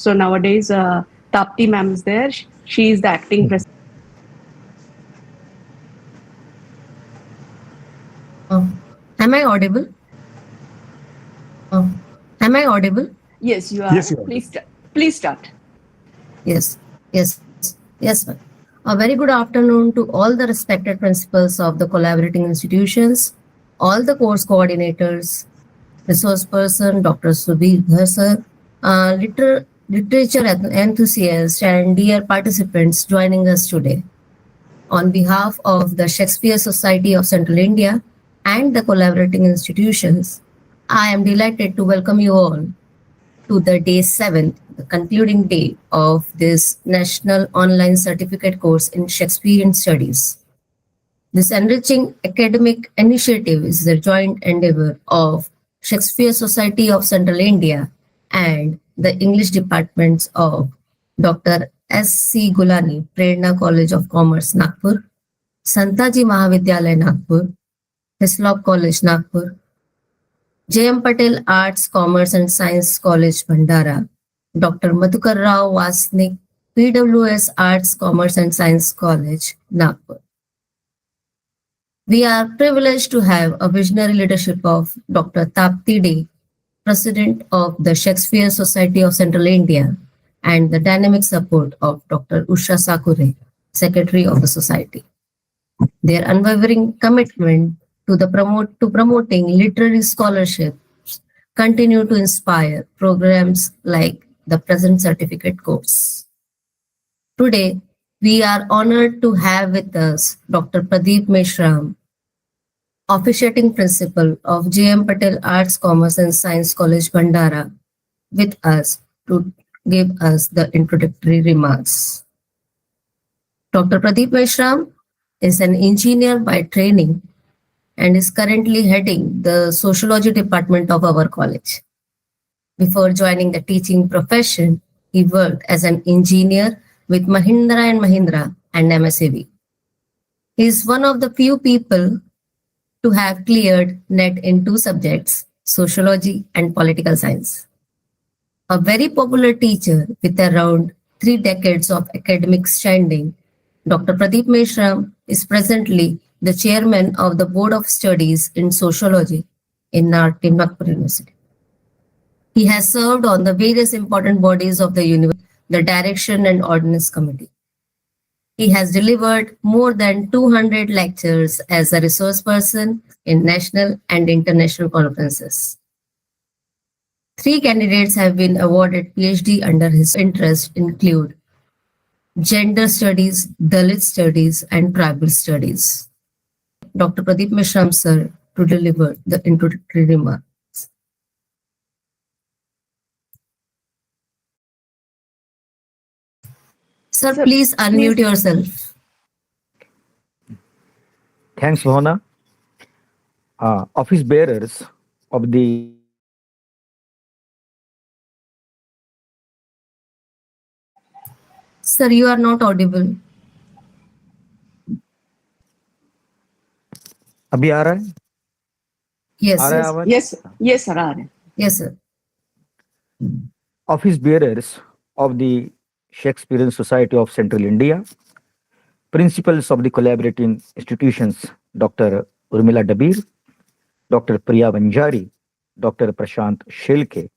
So nowadays, Tapti ma'am is there. She is the acting president. Am I audible? Am I audible? Yes, you Yes, are. you are. Please start. Yes, yes, ma'am. A very good afternoon to all the respected principals of the collaborating institutions, all the course coordinators, resource person, Dr. Subir Sir, literature enthusiasts, and dear participants joining us today. On behalf of the Shakespeare Society of Central India and the collaborating institutions, I am delighted to welcome you all to the day 7, the concluding day of this National Online Certificate course in Shakespearean Studies. This enriching academic initiative is the joint endeavor of Shakespeare Society of Central India and the English departments of Dr. S.C. Gulhane, PRERNA College of Commerce, Nagpur, SANTAJI Mahavidyalaya, Nagpur, HISLOP College, Nagpur, J.M. Patel Arts, Commerce and Science College, Bhandara, Dr. Madhukarrao WASNIK, P.W.S Arts, Commerce and Science College, Nagpur. We are privileged to have a visionary leadership of Dr. Tapti, President of the Shakespeare Society of Central India, and the dynamic support of Dr. Usha Sakure, Secretary of the Society. Their unwavering commitment to promoting literary scholarships continue to inspire programs like the present certificate course. Today, we are honored to have with us Dr. Pradeep Meshram, officiating principal of J.M. Patel Arts, Commerce and Science College, Bhandara, with us to give us the introductory remarks. Dr. Pradeep Meshram is an engineer by training and is currently heading the sociology department of our college. Before joining the teaching profession, he worked as an engineer with Mahindra and Mahindra and MSAV. He is one of the few people to have cleared NET in 2 subjects, sociology and political science. A very popular teacher with around 3 decades of academic standing, Dr. Pradeep Meshram is presently the chairman of the Board of Studies in Sociology in Nagpur University. He has served on the various important bodies of the university, the Direction and Ordinance Committee. He has delivered more than 200 lectures as a resource person in national and international conferences. 3 candidates have been awarded PhD under his interest include Gender Studies, Dalit Studies, and Tribal Studies. Dr. Pradeep Meshram, sir, to deliver the introductory remarks. Sir, please unmute yourself. Thanks, Mohana. Office bearers of the Sir, you are not audible. अभी आ रहा है? Yes. आ रहा है आवाज? Yes, sir. aa raha hai. Yes, sir. Office bearers of the Shakespearean Society of Central India, principals of the collaborating institutions, Dr. Urmila Dabir, Dr. Priya Vanjari, Dr. Prashant Shelke,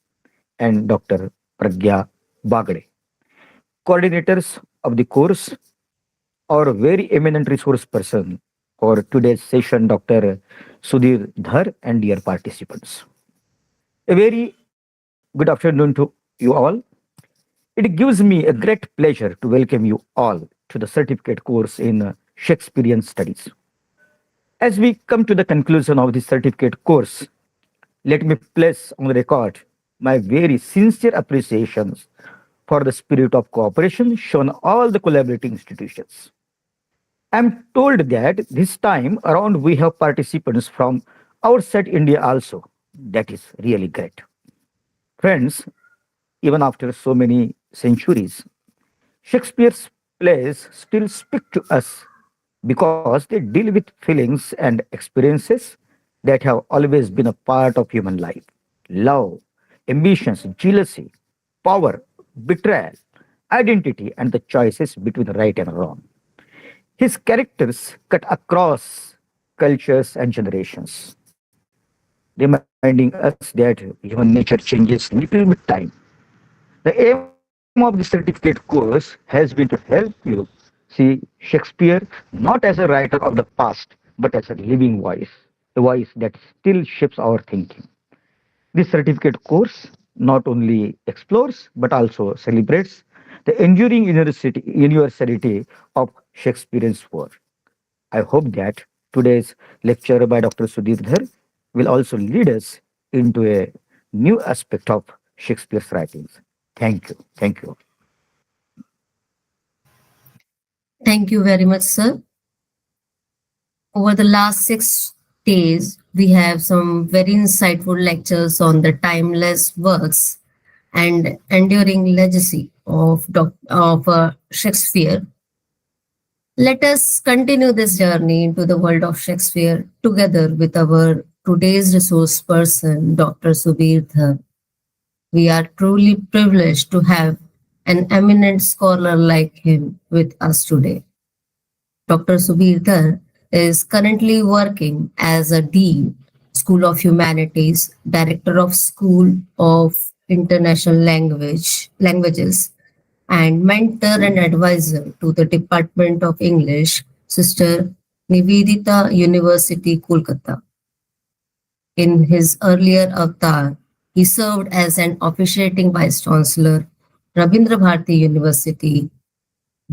and Dr. Pragya Bagde. Coordinators of the course, our very eminent resource person for today's session, Dr. Sudhir Dhar, and dear participants. A very good afternoon to you all. It gives me a great pleasure to welcome you all to the certificate course in Shakespearean Studies. As we come to the conclusion of this certificate course, let me place on the record my very sincere appreciations for the spirit of cooperation shown all the collaborating institutions. I'm told that this time around we have participants from outside India also. That is really great. Friends, even after so many centuries, Shakespeare's plays still speak to us because they deal with feelings and experiences that have always been a part of human life. Love, ambitions, jealousy, power, betrayal, identity, and the choices between right and wrong. His characters cut across cultures and generations, reminding us that human nature changes little with time. The aim of the certificate course has been to help you see Shakespeare not as a writer of the past, but as a living voice, a voice that still shapes our thinking. This certificate course not only explores but also celebrates the enduring universality of Shakespearean's work. I hope that today's lecture by Dr. Sudhir will also lead us into a new aspect of Shakespeare's writings. Thank you. Thank you. Thank you very much, sir. Over the last 6 days, we have some very insightful lectures on the timeless works and enduring legacy of Shakespeare. Let us continue this journey into the world of Shakespeare together with our today's resource person, Dr. Subir Dhar. We are truly privileged to have an eminent scholar like him with us today. Dr. Subir Dhar is currently working as a Dean, School of Humanities, Director of School of International Languages, and mentor and advisor to the Department of English, Sister Nivedita University, Kolkata. In his earlier avatar, he served as an officiating Vice Chancellor, Rabindra Bharati University,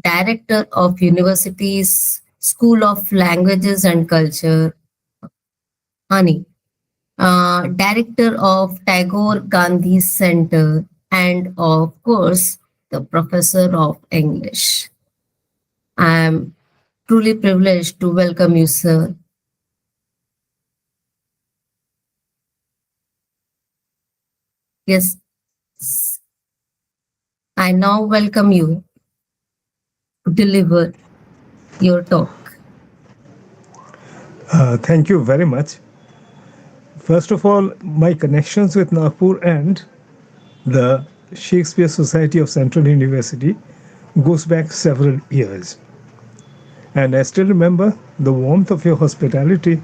Director of University's School of Languages and Culture, HANI, Director of Tagore Gandhi Center, and of course, the Professor of English. I am truly privileged to welcome you, sir. Yes, I now welcome you to deliver your talk. Thank you very much. First of all, my connections with Nagpur and the Shakespeare Society of Central University goes back several years. And I still remember the warmth of your hospitality,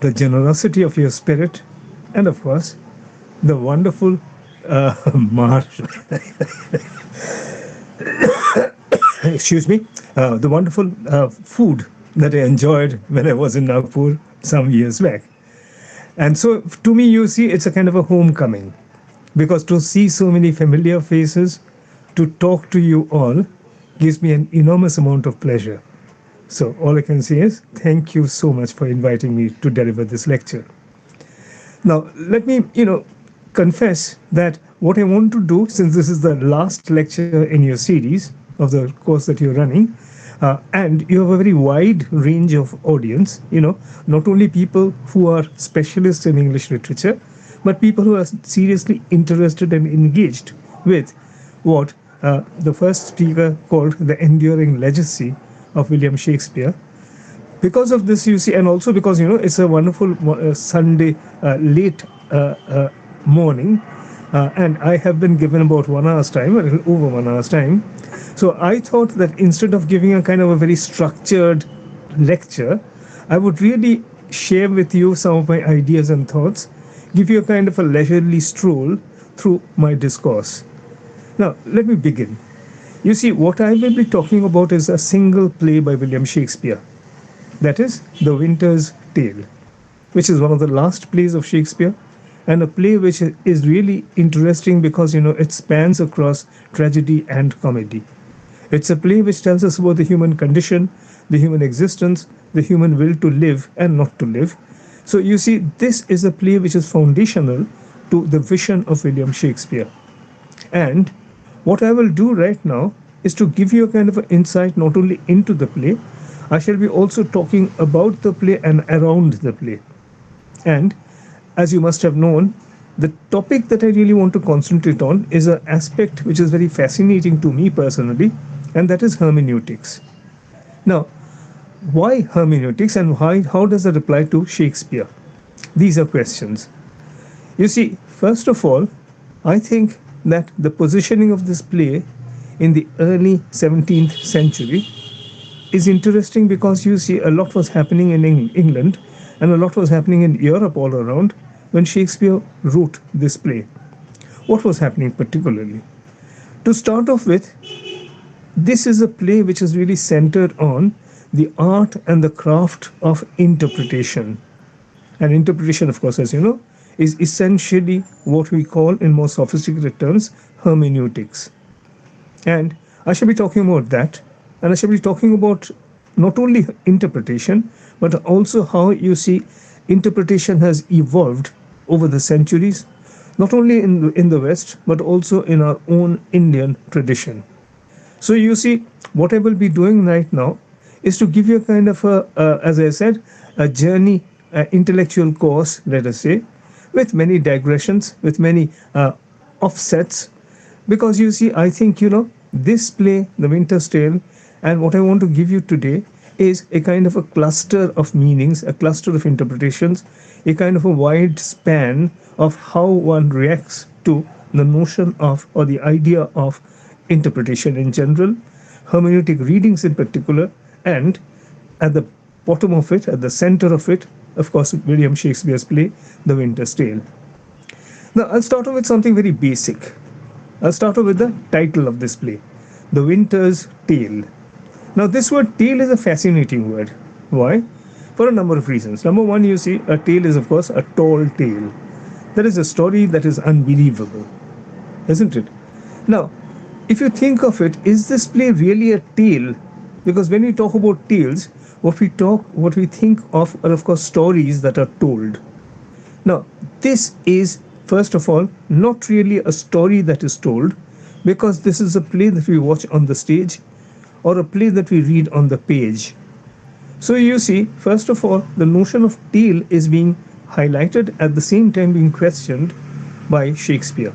the generosity of your spirit, and of course, the wonderful march. Excuse me, the wonderful food that I enjoyed when I was in Nagpur some years back. And so to me, you see, it's a kind of a homecoming, because to see so many familiar faces, to talk to you all, gives me an enormous amount of pleasure. So all I can say is thank you so much for inviting me to deliver this lecture. Now, let me, confess that what I want to do, since this is the last lecture in your series of the course that you're running, and you have a very wide range of audience, not only people who are specialists in English literature, but people who are seriously interested and engaged with what the first speaker called the enduring legacy of William Shakespeare. Because of this, you see, and also because, it's a wonderful Sunday late morning, and I have been given about 1 hour's time, a little over 1 hour's time. So I thought that instead of giving a kind of a very structured lecture, I would really share with you some of my ideas and thoughts, give you a kind of a leisurely stroll through my discourse. Now, let me begin. You see, what I will be talking about is a single play by William Shakespeare. That is, The Winter's Tale, which is one of the last plays of Shakespeare, and a play which is really interesting because, it spans across tragedy and comedy. It's a play which tells us about the human condition, the human existence, the human will to live and not to live. So you see, this is a play which is foundational to the vision of William Shakespeare. And what I will do right now is to give you a kind of an insight not only into the play, I shall be also talking about the play and around the play. And as you must have known, the topic that I really want to concentrate on is an aspect which is very fascinating to me personally, and that is hermeneutics. Now, why hermeneutics and how does that apply to Shakespeare? These are questions. You see, first of all, I think that the positioning of this play in the early 17th century is interesting because you see a lot was happening in England and a lot was happening in Europe all around when Shakespeare wrote this play. What was happening particularly? To start off with, this is a play which is really centered on the art and the craft of interpretation. And interpretation, of course, as you know, is essentially what we call, in more sophisticated terms, hermeneutics. And I shall be talking about that. And I shall be talking about not only interpretation, but also how you see interpretation has evolved over the centuries, not only in the West, but also in our own Indian tradition. So you see, what I will be doing right now is to give you a kind of as I said, a journey, intellectual course, let us say, with many digressions, with many offsets, because you see, I think, this play, The Winter's Tale, and what I want to give you today is a kind of a cluster of meanings, a cluster of interpretations, a kind of a wide span of how one reacts to the notion of, or the idea of, interpretation in general, hermeneutic readings in particular, and at the bottom of it, at the center of it, of course, William Shakespeare's play, The Winter's Tale. Now, I'll start off with something very basic. I'll start off with the title of this play, The Winter's Tale. Now, this word tale is a fascinating word. Why? For a number of reasons. Number one, you see, a tale is, of course, a tall tale. That is a story that is unbelievable, isn't it? Now, if you think of it, is this play really a tale? Because when we talk about tales, what we think of are, of course, stories that are told. Now, this is, first of all, not really a story that is told, because this is a play that we watch on the stage or a play that we read on the page. So you see, first of all, the notion of tale is being highlighted, at the same time being questioned by Shakespeare.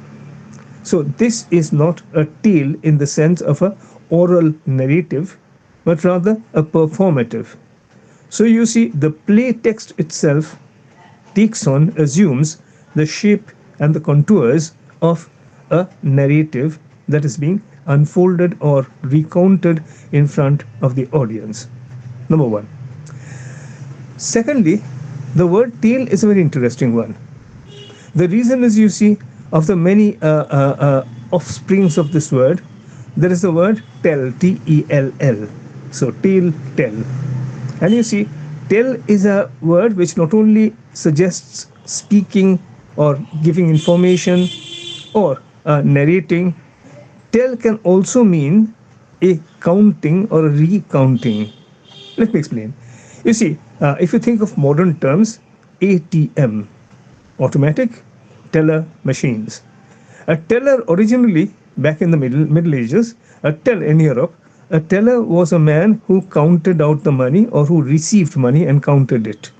So this is not a tale in the sense of a oral narrative, but rather a performative. So you see, the play text itself assumes the shape and the contours of a narrative that is being unfolded or recounted in front of the audience. Number one. Secondly, the word tale is a very interesting one. The reason is, you see, of the many offsprings of this word, there is the word tell, T-E-L-L. So tale, tell. And you see, tell is a word which not only suggests speaking or giving information or narrating. Tell can also mean a counting or a recounting. Let me explain. You see, if you think of modern terms, ATM, automatic teller machines. A teller originally, back in the Middle Ages, in Europe, a teller was a man who counted out the money or who received money and counted it.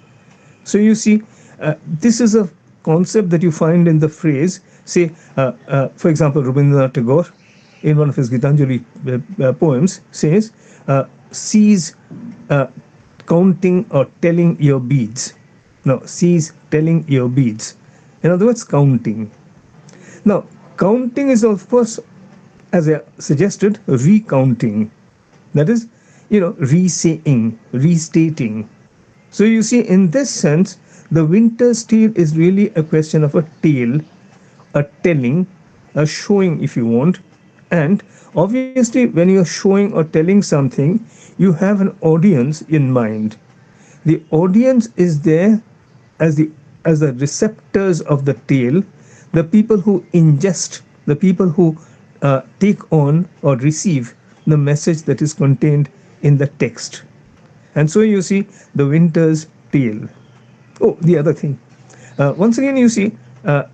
So you see, this is a concept that you find in the phrase, say, for example, Rabindranath Tagore, in one of his Gitanjali poems, says, cease counting or telling your beads. No, cease telling your beads. In other words, counting. Now, counting is, of course, as I suggested, recounting. That is, re-saying, restating. So you see, in this sense, the Winter's Tale is really a question of a tale, a telling, a showing, if you want. And obviously, when you're showing or telling something, you have an audience in mind. The audience is there as the receptors of the tale, the people who ingest, the people who take on or receive the message that is contained in the text. And so you see, the Winter's Tale. Oh, the other thing. Once again, you see, tell,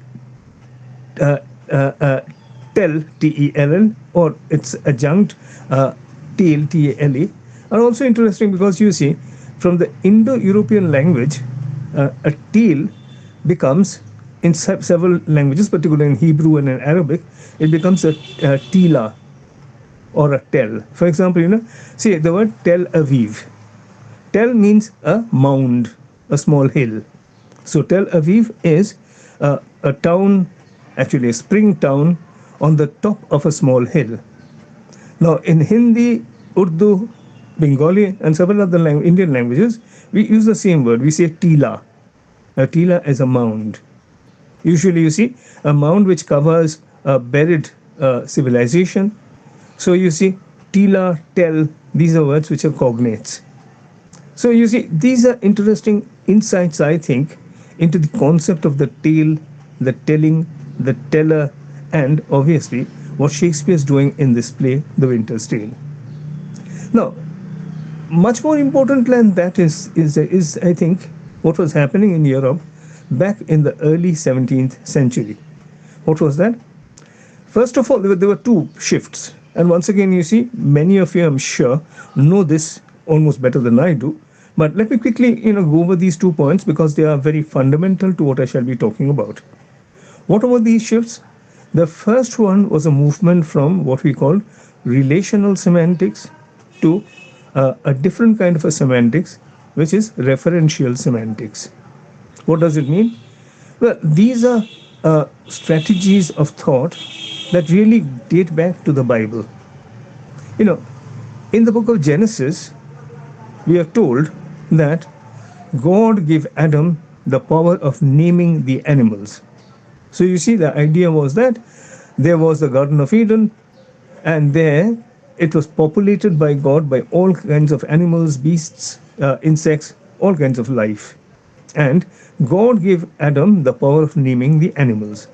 T-E-L-L, or its adjunct, tale, T-A-L-E, are also interesting because you see, from the Indo-European language, a tale becomes, in several languages, particularly in Hebrew and in Arabic, it becomes a tila or a tell. For example, see the word Tel Aviv. Tel means a mound, a small hill. So Tel Aviv is a town, actually a spring town on the top of a small hill. Now, in Hindi, Urdu, Bengali, and several other Indian languages, we use the same word. We say tila. A tila is a mound. Usually, you see, a mound which covers a buried civilization. So, you see, tila, tel, these are words which are cognates. So, you see, these are interesting insights, I think, into the concept of the tale, the telling, the teller, and obviously what Shakespeare is doing in this play, The Winter's Tale. Now, much more important than that is I think what was happening in Europe back in the early 17th century. What was that? First of all, there were two shifts, and once again, you see, many of you, I'm sure, know this almost better than I do. But let me quickly, go over these 2 points because they are very fundamental to what I shall be talking about. What were these shifts? The first one was a movement from what we call relational semantics to a different kind of a semantics, which is referential semantics. What does it mean? Well, these are strategies of thought that really date back to the Bible. In the book of Genesis, we are told that God gave Adam the power of naming the animals. So you see, the idea was that there was the Garden of Eden, and there it was populated by God by all kinds of animals, beasts, insects, all kinds of life. And God gave Adam the power of naming the animals.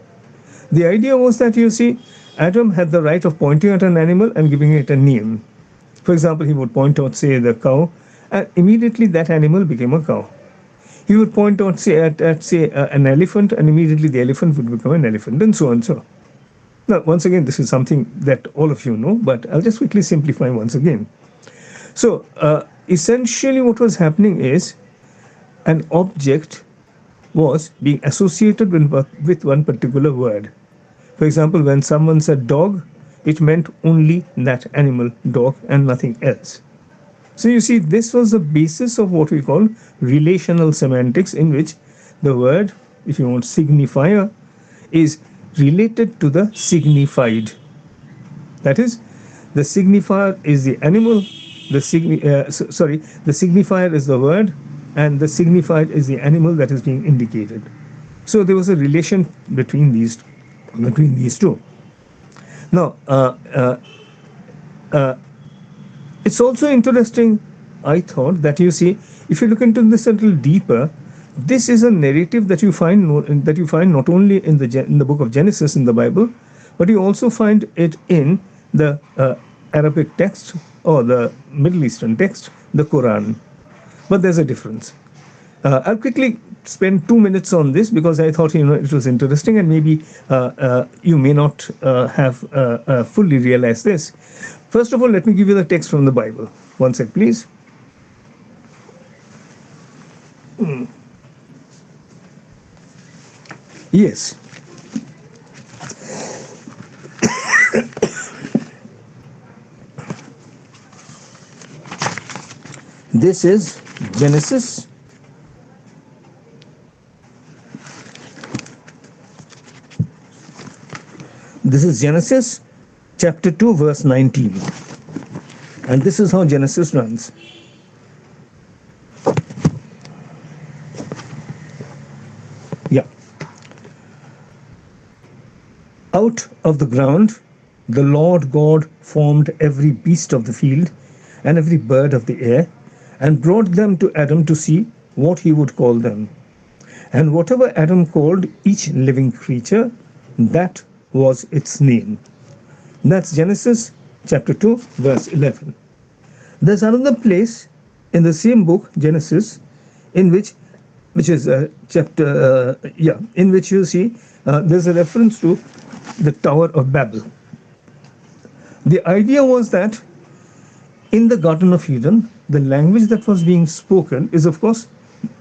The idea was that, you see, Adam had the right of pointing at an animal and giving it a name. For example, he would point out, say, the cow, and immediately that animal became a cow. He would point out, say, at an elephant, and immediately the elephant would become an elephant, and so on and so on. Now, once again, this is something that all of you know, but I'll just quickly simplify once again. So, essentially what was happening is an object was being associated with one particular word. For example, when someone said dog, it meant only that animal, dog, and nothing else. So you see, this was the basis of what we call relational semantics, in which the word, if you want, signifier, is related to the signified. That is, the signifier is the animal, the signifier is the word, and the signified is the animal that is being indicated. So there was a relation between these two. Now, it's also interesting, I thought, that you see, if you look into this a little deeper, this is a narrative that you find not only in the book of Genesis in the Bible, but you also find it in the Arabic text or the Middle Eastern text, the Quran. But there's a difference. I'll quickly spend 2 minutes on this because I thought it was interesting, and maybe you may not have fully realized this. First of all, let me give you the text from the Bible. One sec, please. Yes. This is Genesis. This is Genesis chapter 2, verse 19. And this is how Genesis runs. Yeah. Out of the ground, the Lord God formed every beast of the field and every bird of the air, and brought them to Adam to see what he would call them. And whatever Adam called each living creature, that was its name. That's Genesis chapter 2, verse 11. There's another place in the same book, Genesis, in which is in which you see there's a reference to the Tower of Babel. The idea was that in the Garden of Eden, the language that was being spoken is, of course,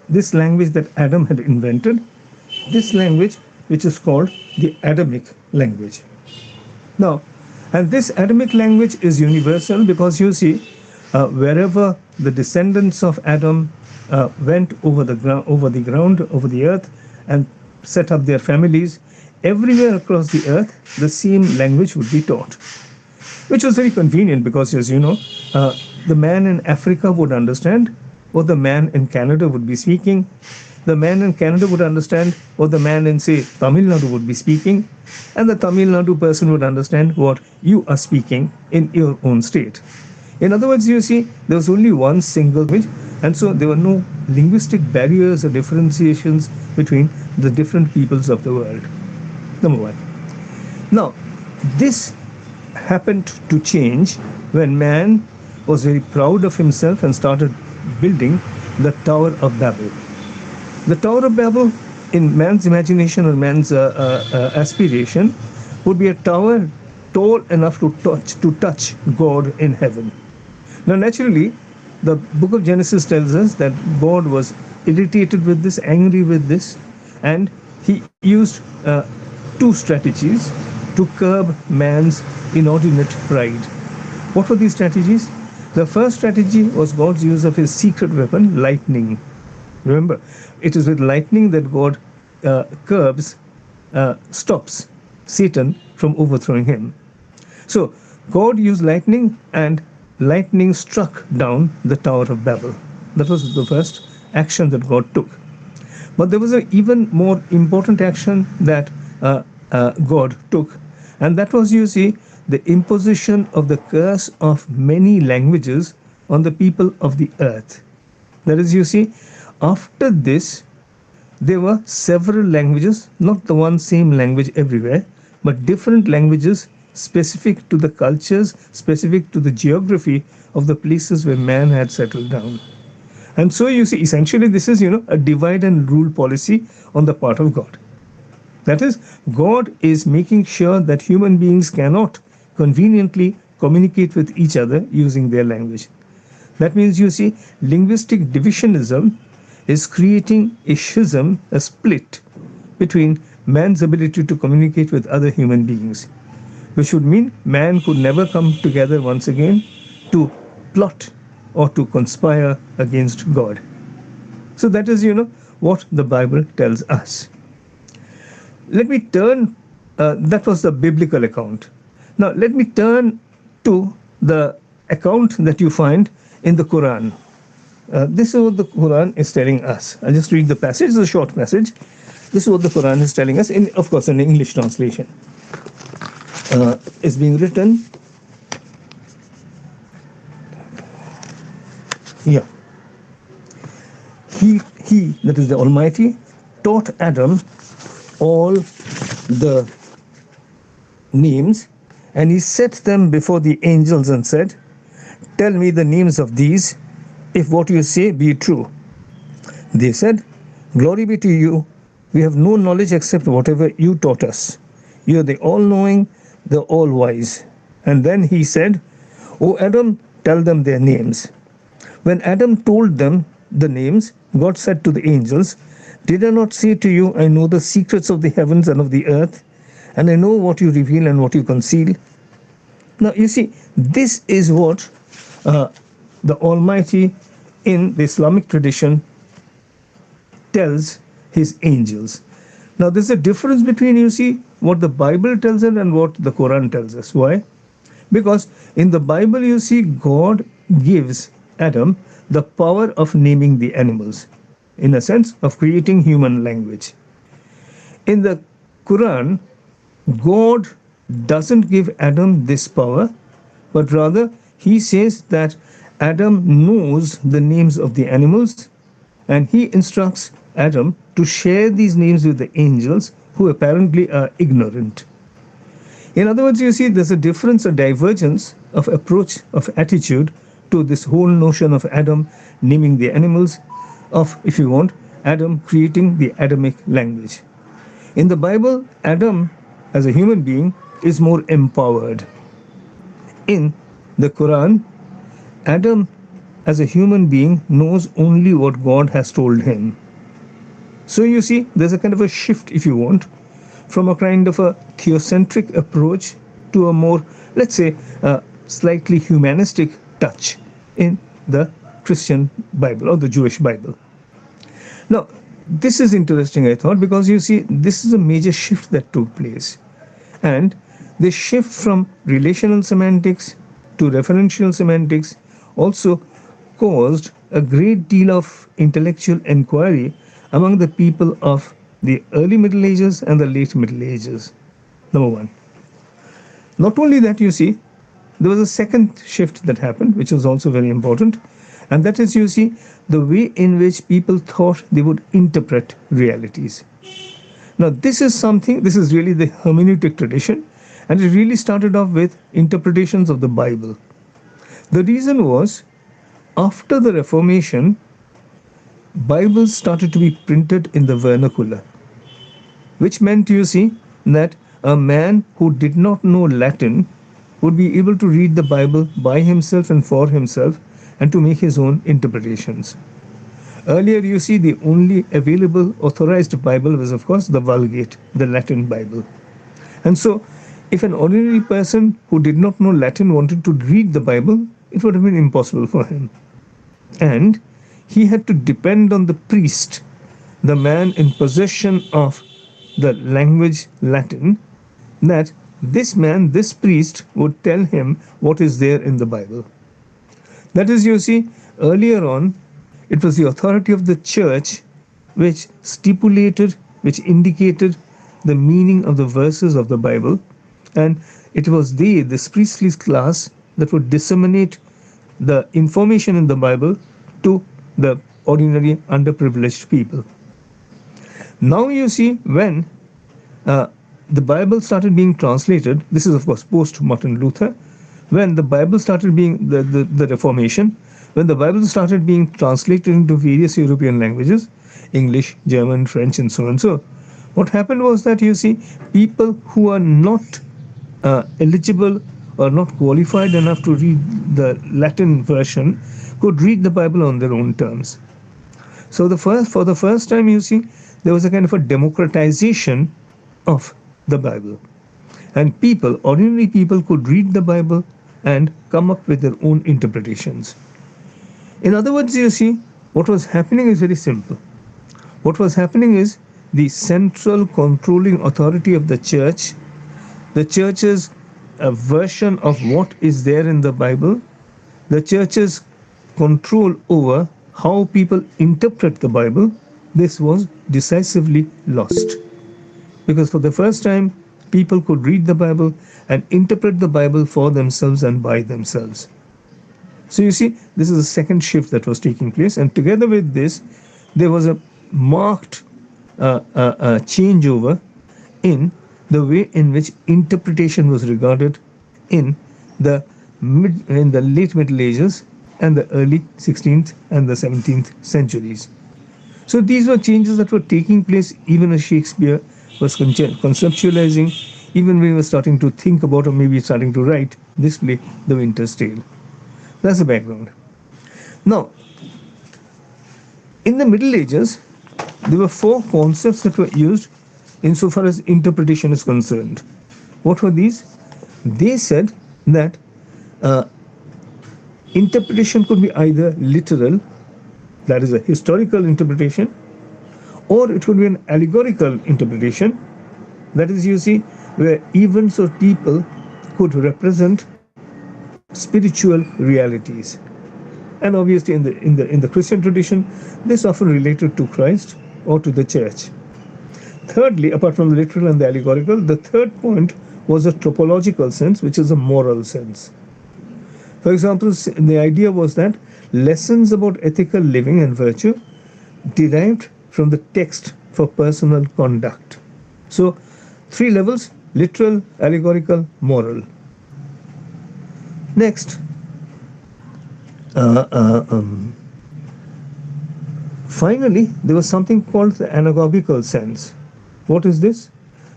this language that Adam had invented, this language which is called the Adamic language. Now, and this Adamic language is universal because you see, wherever the descendants of Adam went over the earth, and set up their families, everywhere across the earth, the same language would be taught, which was very convenient because, as you know, the man in Africa would understand what the man in Canada would be speaking. The man in Canada would understand what the man in, say, Tamil Nadu would be speaking, and the Tamil Nadu person would understand what you are speaking in your own state. In other words, you see, there was only one single language, and so there were no linguistic barriers or differentiations between the different peoples of the world. Number one. Now, this happened to change when man was very proud of himself and started building the Tower of Babel. The Tower of Babel, in man's imagination or man's aspiration, would be a tower tall enough to touch God in heaven. Now, naturally, the book of Genesis tells us that God was irritated with this, angry with this, and he used two strategies to curb man's inordinate pride. What were these strategies? The first strategy was God's use of his secret weapon, lightning. Remember, it is with lightning that God stops Satan from overthrowing him. So, God used lightning, and lightning struck down the Tower of Babel. That was the first action that God took. But there was an even more important action that God took, and that was, you see, the imposition of the curse of many languages on the people of the earth. That is, you see, after this, there were several languages, not the one same language everywhere, but different languages specific to the cultures, specific to the geography of the places where man had settled down. And so, you see, essentially, this is, a divide and rule policy on the part of God. That is, God is making sure that human beings cannot conveniently communicate with each other using their language. That means, you see, linguistic divisionism is creating a schism, a split between man's ability to communicate with other human beings, which would mean man could never come together once again to plot or to conspire against God. So that is, what the Bible tells us. Let me turn, that was the biblical account. Now, let me turn to the account that you find in the Quran. This is what the Quran is telling us. I'll just read the passage. It's a short passage. This is what the Quran is telling us, in, of course, an English translation. It's being written. Yeah. He, that is the Almighty, taught Adam all the names, and he set them before the angels and said, "Tell me the names of these, if what you say be true." They said, "Glory be to you. We have no knowledge except whatever you taught us. You are the all-knowing, the all-wise." And then he said, "O Adam, tell them their names." When Adam told them the names, God said to the angels, "Did I not say to you, I know the secrets of the heavens and of the earth, and I know what you reveal and what you conceal?" Now, you see, this is what the Almighty in the Islamic tradition tells his angels. Now, there's a difference between, you see, what the Bible tells us and what the Quran tells us. Why? Because in the Bible, you see, God gives Adam the power of naming the animals, in a sense of creating human language. In the Quran, God doesn't give Adam this power, but rather he says that Adam knows the names of the animals, and he instructs Adam to share these names with the angels, who apparently are ignorant. In other words, you see, there's a difference, a divergence of approach, of attitude to this whole notion of Adam naming the animals, of, if you want, Adam creating the Adamic language. In the Bible, Adam, as a human being, is more empowered. In the Quran, Adam, as a human being, knows only what God has told him. So you see, there's a kind of a shift, if you want, from a kind of a theocentric approach to a more, let's say, slightly humanistic touch in the Christian Bible or the Jewish Bible. Now, This is interesting, I thought, because you see, this is a major shift that took place. And this shift from relational semantics to referential semantics also caused a great deal of intellectual inquiry among the people of the early Middle Ages and the late Middle Ages. Number one. Not only that, you see, there was a second shift that happened, which was also very important, and that is, you see, the way in which people thought they would interpret realities. Now, this is something, this is really the hermeneutic tradition, and it really started off with interpretations of the Bible. The reason was, after the Reformation, Bibles started to be printed in the vernacular, which meant, you see, that a man who did not know Latin would be able to read the Bible by himself and for himself and to make his own interpretations. Earlier, you see, the only available authorized Bible was, of course, the Vulgate, the Latin Bible. And so, if an ordinary person who did not know Latin wanted to read the Bible, it would have been impossible for him. And he had to depend on the priest, the man in possession of the language Latin, that this man, this priest, would tell him what is there in the Bible. That is, you see, earlier on, it was the authority of the church which stipulated, which indicated the meaning of the verses of the Bible, and it was they, this priestly class, that would disseminate the information in the Bible to the ordinary underprivileged people. Now, you see, when the Bible started being translated, this is of course post Martin Luther, when the Bible started being the Reformation, when the Bible started being translated into various European languages, English, German, French, and so on. So, what happened was that, you see, people who are not eligible or not qualified enough to read the Latin version could read the Bible on their own terms. So, for the first time, you see, there was a kind of a democratization of the Bible. And people, ordinary people, could read the Bible and come up with their own interpretations. In other words, you see, what was happening is very simple. What was happening is the central controlling authority of the church's version of what is there in the Bible, the church's control over how people interpret the Bible, this was decisively lost. Because for the first time, people could read the Bible and interpret the Bible for themselves and by themselves. So you see, this is the second shift that was taking place, and together with this, there was a marked changeover in the way in which interpretation was regarded in the late Middle Ages and the early 16th and the 17th centuries. So these were changes that were taking place even as Shakespeare was conceptualizing, even when he was starting to think about or maybe starting to write this play, The Winter's Tale. That's the background. Now, in the Middle Ages, there were four concepts that were used insofar as interpretation is concerned. What were these? They said that interpretation could be either literal, that is a historical interpretation, or it could be an allegorical interpretation, that is, you see, where events or people could represent spiritual realities. And obviously in the Christian tradition, this often related to Christ or to the church. Thirdly, apart from the literal and the allegorical, the third point was a topological sense, which is a moral sense. For example, the idea was that lessons about ethical living and virtue derived from the text for personal conduct. So, three levels: literal, allegorical, moral. Next, finally, there was something called the anagogical sense. What is this?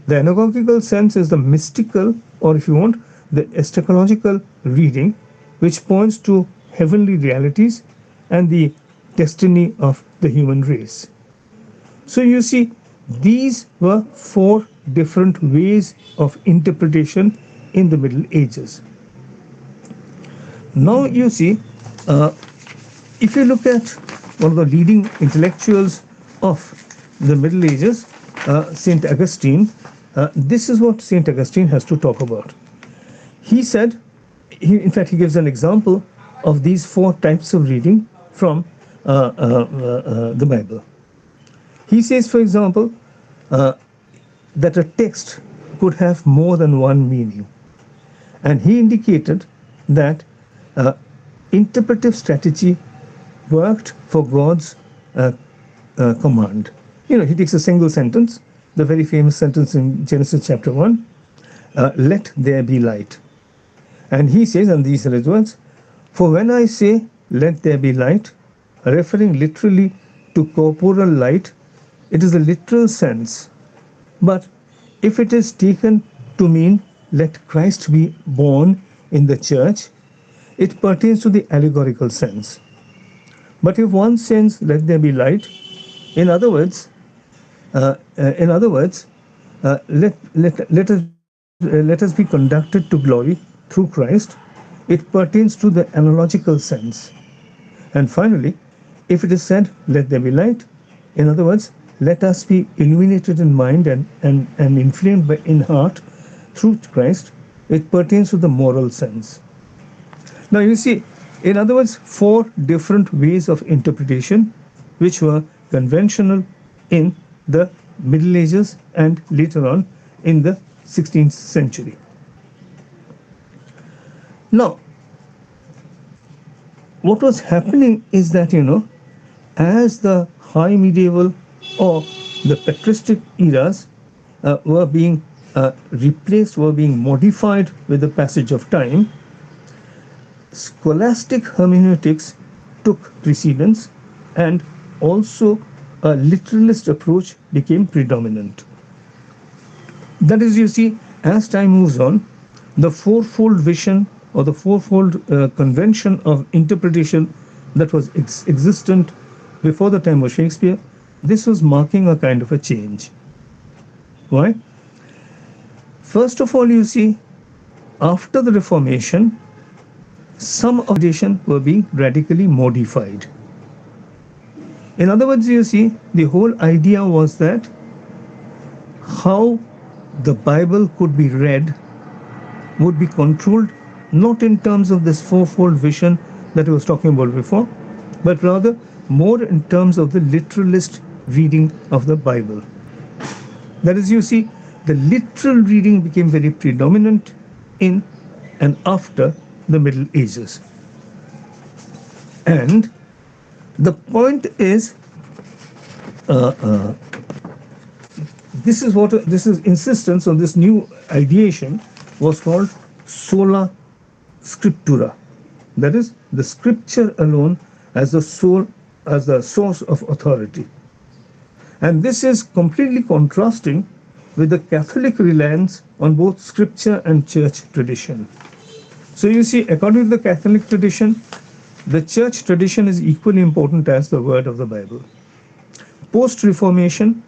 The anagogical sense is the mystical, or if you want, the eschatological reading, which points to heavenly realities and the destiny of the human race. So you see, these were four different ways of interpretation in the Middle Ages. Now you see, if you look at one of the leading intellectuals of the Middle Ages, Saint Augustine, this is what Saint Augustine has to talk about. He said, in fact, he gives an example of these four types of reading from the Bible. He says, for example, that a text could have more than one meaning. And he indicated that interpretive strategy worked for God's command. He takes a single sentence, the very famous sentence in Genesis chapter 1, let there be light. And he says, and these are his words, for when I say, let there be light, referring literally to corporal light, it is a literal sense. But if it is taken to mean, let Christ be born in the church, it pertains to the allegorical sense. But if one says, let there be light, in other words, let us be conducted to glory through Christ, it pertains to the analogical sense. And finally, if it is said, let there be light, in other words, let us be illuminated in mind and inflamed in heart through Christ, it pertains to the moral sense. Now you see, in other words, four different ways of interpretation which were conventional in the Middle Ages and later on in the 16th century. Now, what was happening is that, as the high medieval or the patristic eras were being replaced, were being modified with the passage of time, scholastic hermeneutics took precedence and also a literalist approach became predominant. That is, you see, as time moves on, the fourfold vision or the fourfold convention of interpretation that was existent before the time of Shakespeare, this was marking a kind of a change. Why? First of all, you see, after the Reformation, some of the editions were being radically modified. In other words, you see, the whole idea was that how the Bible could be read would be controlled not in terms of this fourfold vision that I was talking about before, but rather more in terms of the literalist reading of the Bible. That is, you see, the literal reading became very predominant in and after the Middle Ages. And the point is, this is insistence on this new ideation was called sola scriptura. That is, the scripture alone as the source of authority. And this is completely contrasting with the Catholic reliance on both scripture and church tradition. So you see, according to the Catholic tradition, the church tradition is equally important as the word of the Bible. Post-Reformation,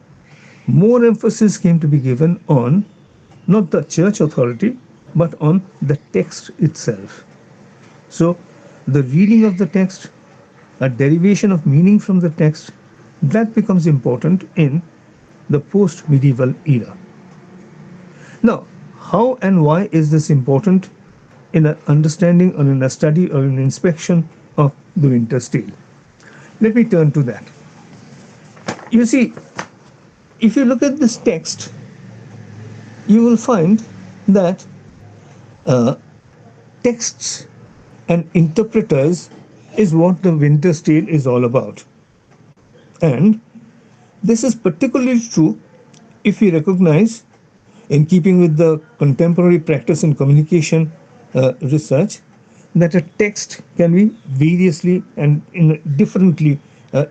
more emphasis came to be given on not the church authority, but on the text itself. So the reading of the text, a derivation of meaning from the text, that becomes important in the post-medieval era. Now, how and why is this important in an understanding or in a study or an inspection of the winter stale? Let me turn to that. You see, if you look at this text, you will find that texts and interpreters is what the winter stale is all about. And this is particularly true if we recognize, in keeping with the contemporary practice in communication research, that a text can be variously and differently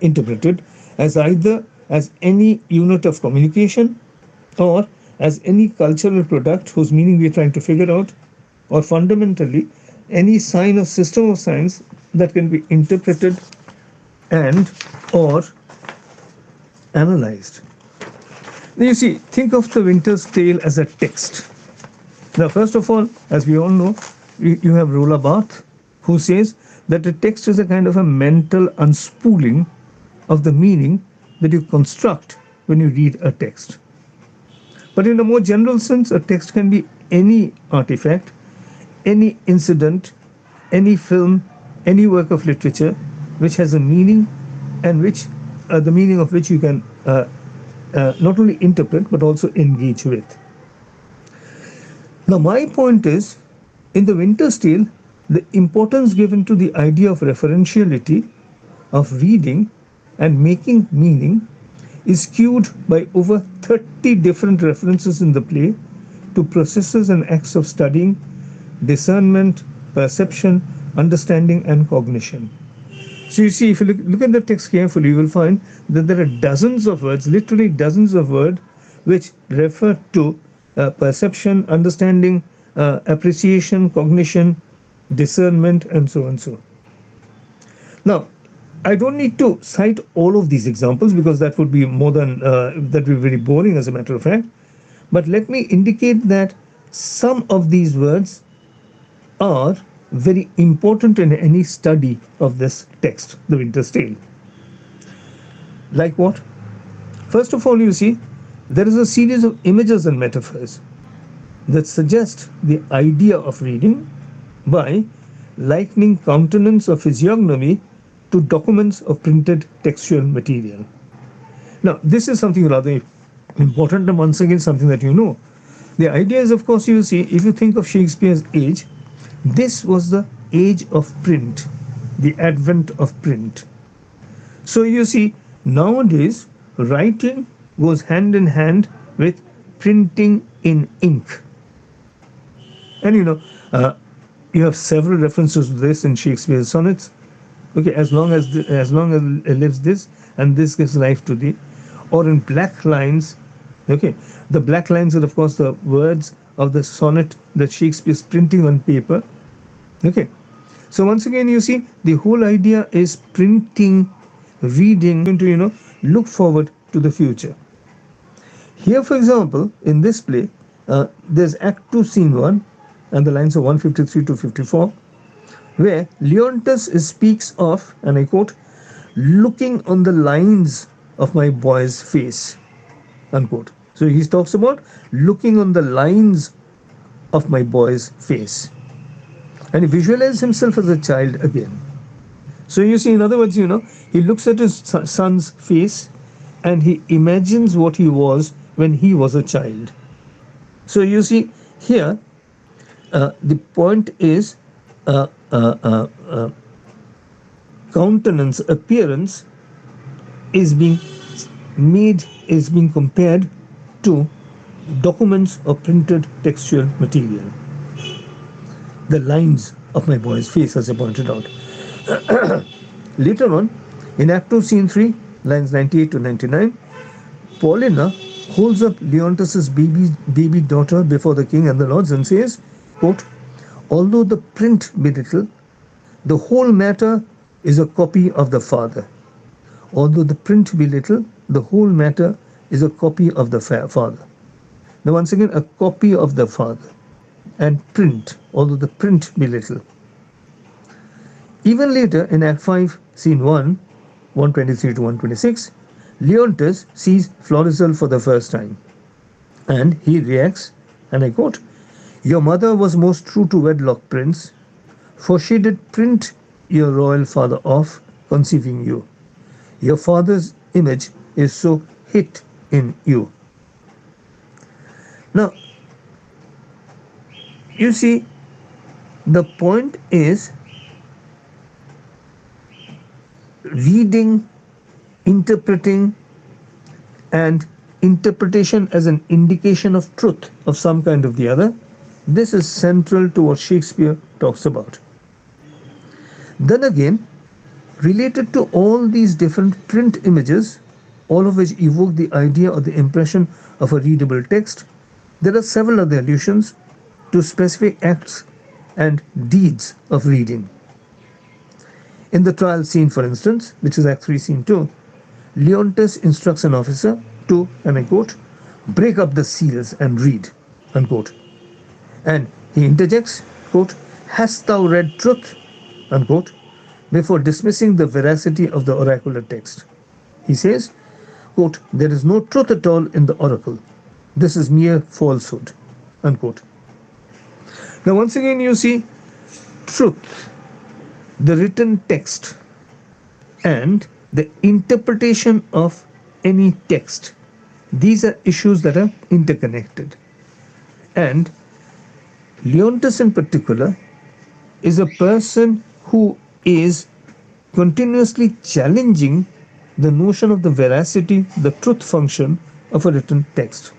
interpreted as either as any unit of communication or as any cultural product whose meaning we are trying to figure out, or fundamentally any sign or system of signs that can be interpreted and or analyzed. Now you see, think of the Winter's Tale as a text. Now, first of all, as we all know, you have Rolla Barthes, who says that a text is a kind of a mental unspooling of the meaning that you construct when you read a text. But in a more general sense, a text can be any artifact, any incident, any film, any work of literature which has a meaning and which the meaning of which you can not only interpret but also engage with. Now, my point is, in the Winter's Tale, the importance given to the idea of referentiality, of reading and making meaning, is skewed by over 30 different references in the play to processes and acts of studying, discernment, perception, understanding, and cognition. So you see, if you look at the text carefully, you will find that there are dozens of words, literally dozens of words, which refer to perception, understanding, appreciation, cognition, discernment, and so on. So now, I don't need to cite all of these examples because that would be more than that would be very boring, as a matter of fact. But let me indicate that some of these words are very important in any study of this text, The Winter's Tale. Like what? First of all, you see, there is a series of images and metaphors that suggest the idea of reading by likening countenance or physiognomy to documents of printed textual material. Now, this is something rather important, and once again, something that you know. The idea is, of course, you see, if you think of Shakespeare's age, this was the age of print, the advent of print. So you see, nowadays, writing goes hand in hand with printing in ink. And you have several references to this in Shakespeare's sonnets. Okay, as long as it lives this, and this gives life to thee. Or in black lines. Okay, the black lines are, of course, the words of the sonnet that Shakespeare is printing on paper. Okay, so once again, you see, the whole idea is printing, reading, to look forward to the future. Here, for example, in this play, there's Act 2, Scene 1, and the lines are 153 to 54, where Leontes speaks of, and I quote, looking on the lines of my boy's face, unquote. So he talks about looking on the lines of my boy's face. And he visualizes himself as a child again. So you see, in other words, he looks at his son's face and he imagines what he was when he was a child. So you see, here, the point is countenance, appearance is being compared to documents or printed textual material. The lines of my boy's face, as I pointed out. Later on, in Act 2, Scene 3, lines 98 to 99, Paulina holds up Leontes' baby daughter before the king and the lords and says, quote, although the print be little, the whole matter is a copy of the father. Although the print be little, the whole matter is a copy of the father. Now, once again, a copy of the father. And print, although the print be little. Even later, in Act 5, Scene 1, 123 to 126, Leontes sees Florizel for the first time. And he reacts, and I quote, your mother was most true to wedlock, prince, for she did print your royal father off, conceiving you. Your father's image is so hit in you. Now, you see, the point is reading, interpreting, and interpretation as an indication of truth of some kind of the other. This is central to what Shakespeare talks about. Then again, related to all these different print images, all of which evoke the idea or the impression of a readable text, there are several other allusions to specific acts and deeds of reading. In the trial scene, for instance, which is Act 3, Scene 2, Leontes instructs an officer to, and I quote, break up the seals and read, unquote. And he interjects, quote, hast thou read truth, unquote, before dismissing the veracity of the oracular text. He says, quote, there is no truth at all in the oracle. This is mere falsehood, unquote. Now, once again, you see truth, the written text, and the interpretation of any text. These are issues that are interconnected. And Leontes, in particular, is a person who is continuously challenging the notion of the veracity, the truth function of a written text.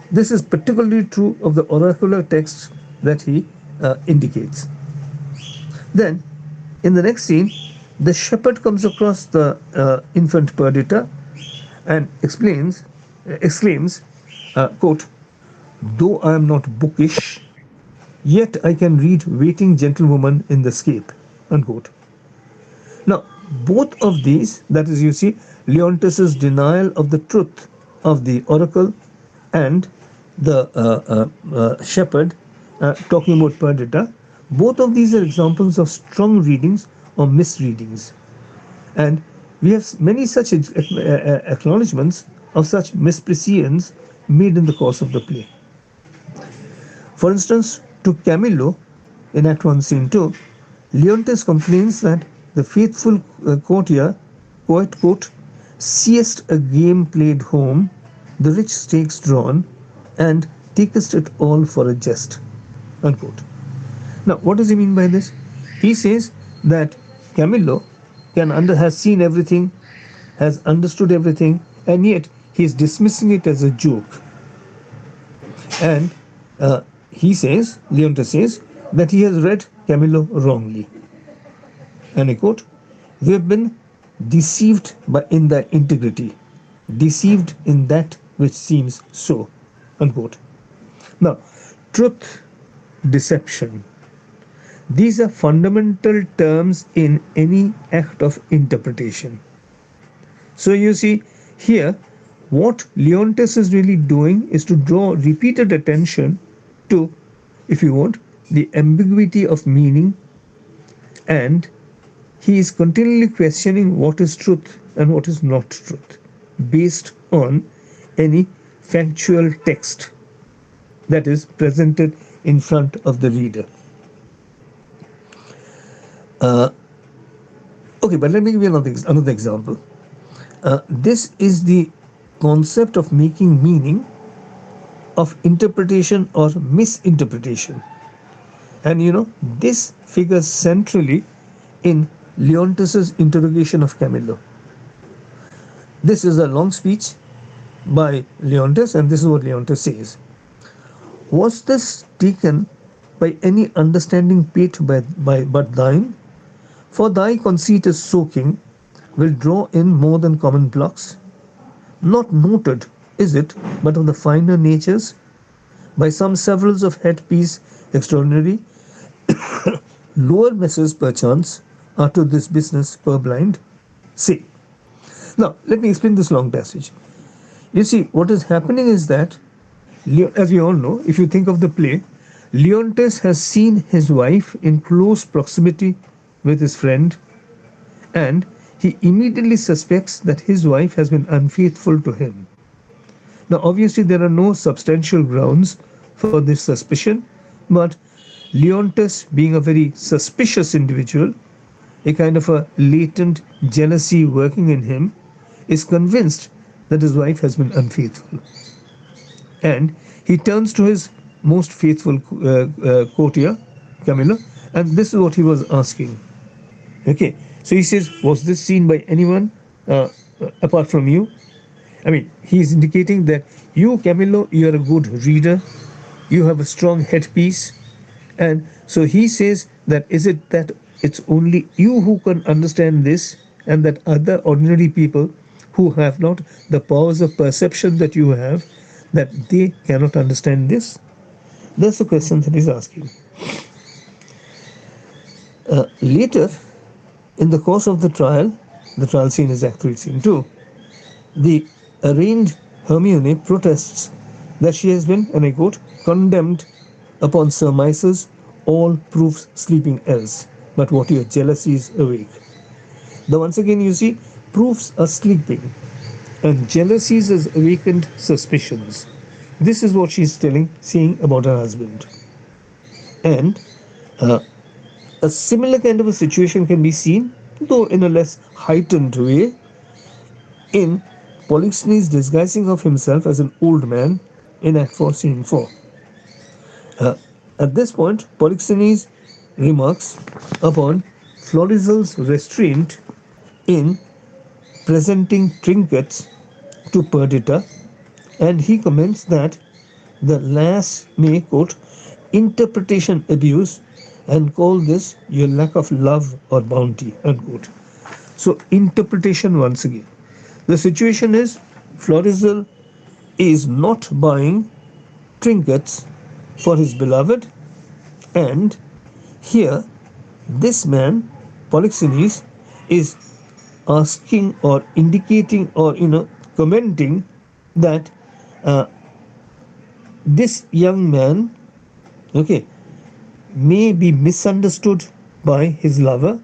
This is particularly true of the oracular texts that he indicates. Then, in the next scene, the shepherd comes across the infant Perdita and exclaims, quote, though I am not bookish, yet I can read waiting gentlewoman in the scape, unquote. Now, both of these, that is, you see, Leontes' denial of the truth of the oracle and the shepherd talking about Perdita, both of these are examples of strong readings or misreadings. And we have many such acknowledgements of such misperceptions made in the course of the play. For instance, to Camillo, in Act 1, Scene 2, Leontes complains that the faithful courtier, poet, quote, seest a game played home, the rich stakes drawn, and takest it all for a jest, unquote. Now, what does he mean by this? He says that Camillo has seen everything, has understood everything, and yet he is dismissing it as a joke. And Leontes says, that he has read Camillo wrongly. And I quote, we have been deceived in thy integrity, deceived in that which seems so, unquote. Now, truth, deception, these are fundamental terms in any act of interpretation. So you see here, what Leontes is really doing is to draw repeated attention to, if you want, the ambiguity of meaning, and he is continually questioning what is truth and what is not truth based on any factual text that is presented in front of the reader. Okay, but let me give you another example. This is the concept of making meaning of interpretation or misinterpretation. And you know, this figures centrally in Leontes' interrogation of Camillo. This is a long speech by Leontes, and this is what Leontes says. Was this taken by any understanding pate but thine? For thy conceit is soaking, will draw in more than common blocks. Not noted, is it, but of the finer natures, by some severals of headpiece extraordinary, lower messes perchance are to this business purblind. Say. Now, let me explain this long passage. You see, what is happening is that, as you all know, if you think of the play, Leontes has seen his wife in close proximity with his friend, and he immediately suspects that his wife has been unfaithful to him. Now, obviously, there are no substantial grounds for this suspicion, but Leontes, being a very suspicious individual, a kind of a latent jealousy working in him, is convinced that his wife has been unfaithful. And he turns to his most faithful courtier, Camillo, and this is what he was asking. Okay, so he says, was this seen by anyone apart from you? I mean, he is indicating that you, Camillo, you are a good reader, you have a strong headpiece, and so he says that is it that it's only you who can understand this, and that other ordinary people who have not the powers of perception that you have, that they cannot understand this? That's the question that he's asking. Later, in the course of the trial scene is Act 3, Scene 2, the arraigned Hermione protests that she has been, and I quote, condemned upon surmises, all proofs sleeping else, but what your jealousy is awake. Now once again you see, proofs are sleeping, and jealousies has awakened suspicions. This is what she's saying about her husband. And uh, a similar kind of a situation can be seen, though in a less heightened way, in Polixenes disguising of himself as an old man in Act 4, Scene 4. Uh, at this point, Polixenes remarks upon Florizel's restraint in presenting trinkets to Perdita, and he comments that the lass may, quote, interpretation abuse and call this your lack of love or bounty, unquote. So, interpretation once again. The situation is Florizel is not buying trinkets for his beloved, and here this man, Polixenes, is asking or indicating or commenting that uh, this young man, okay, may be misunderstood by his lover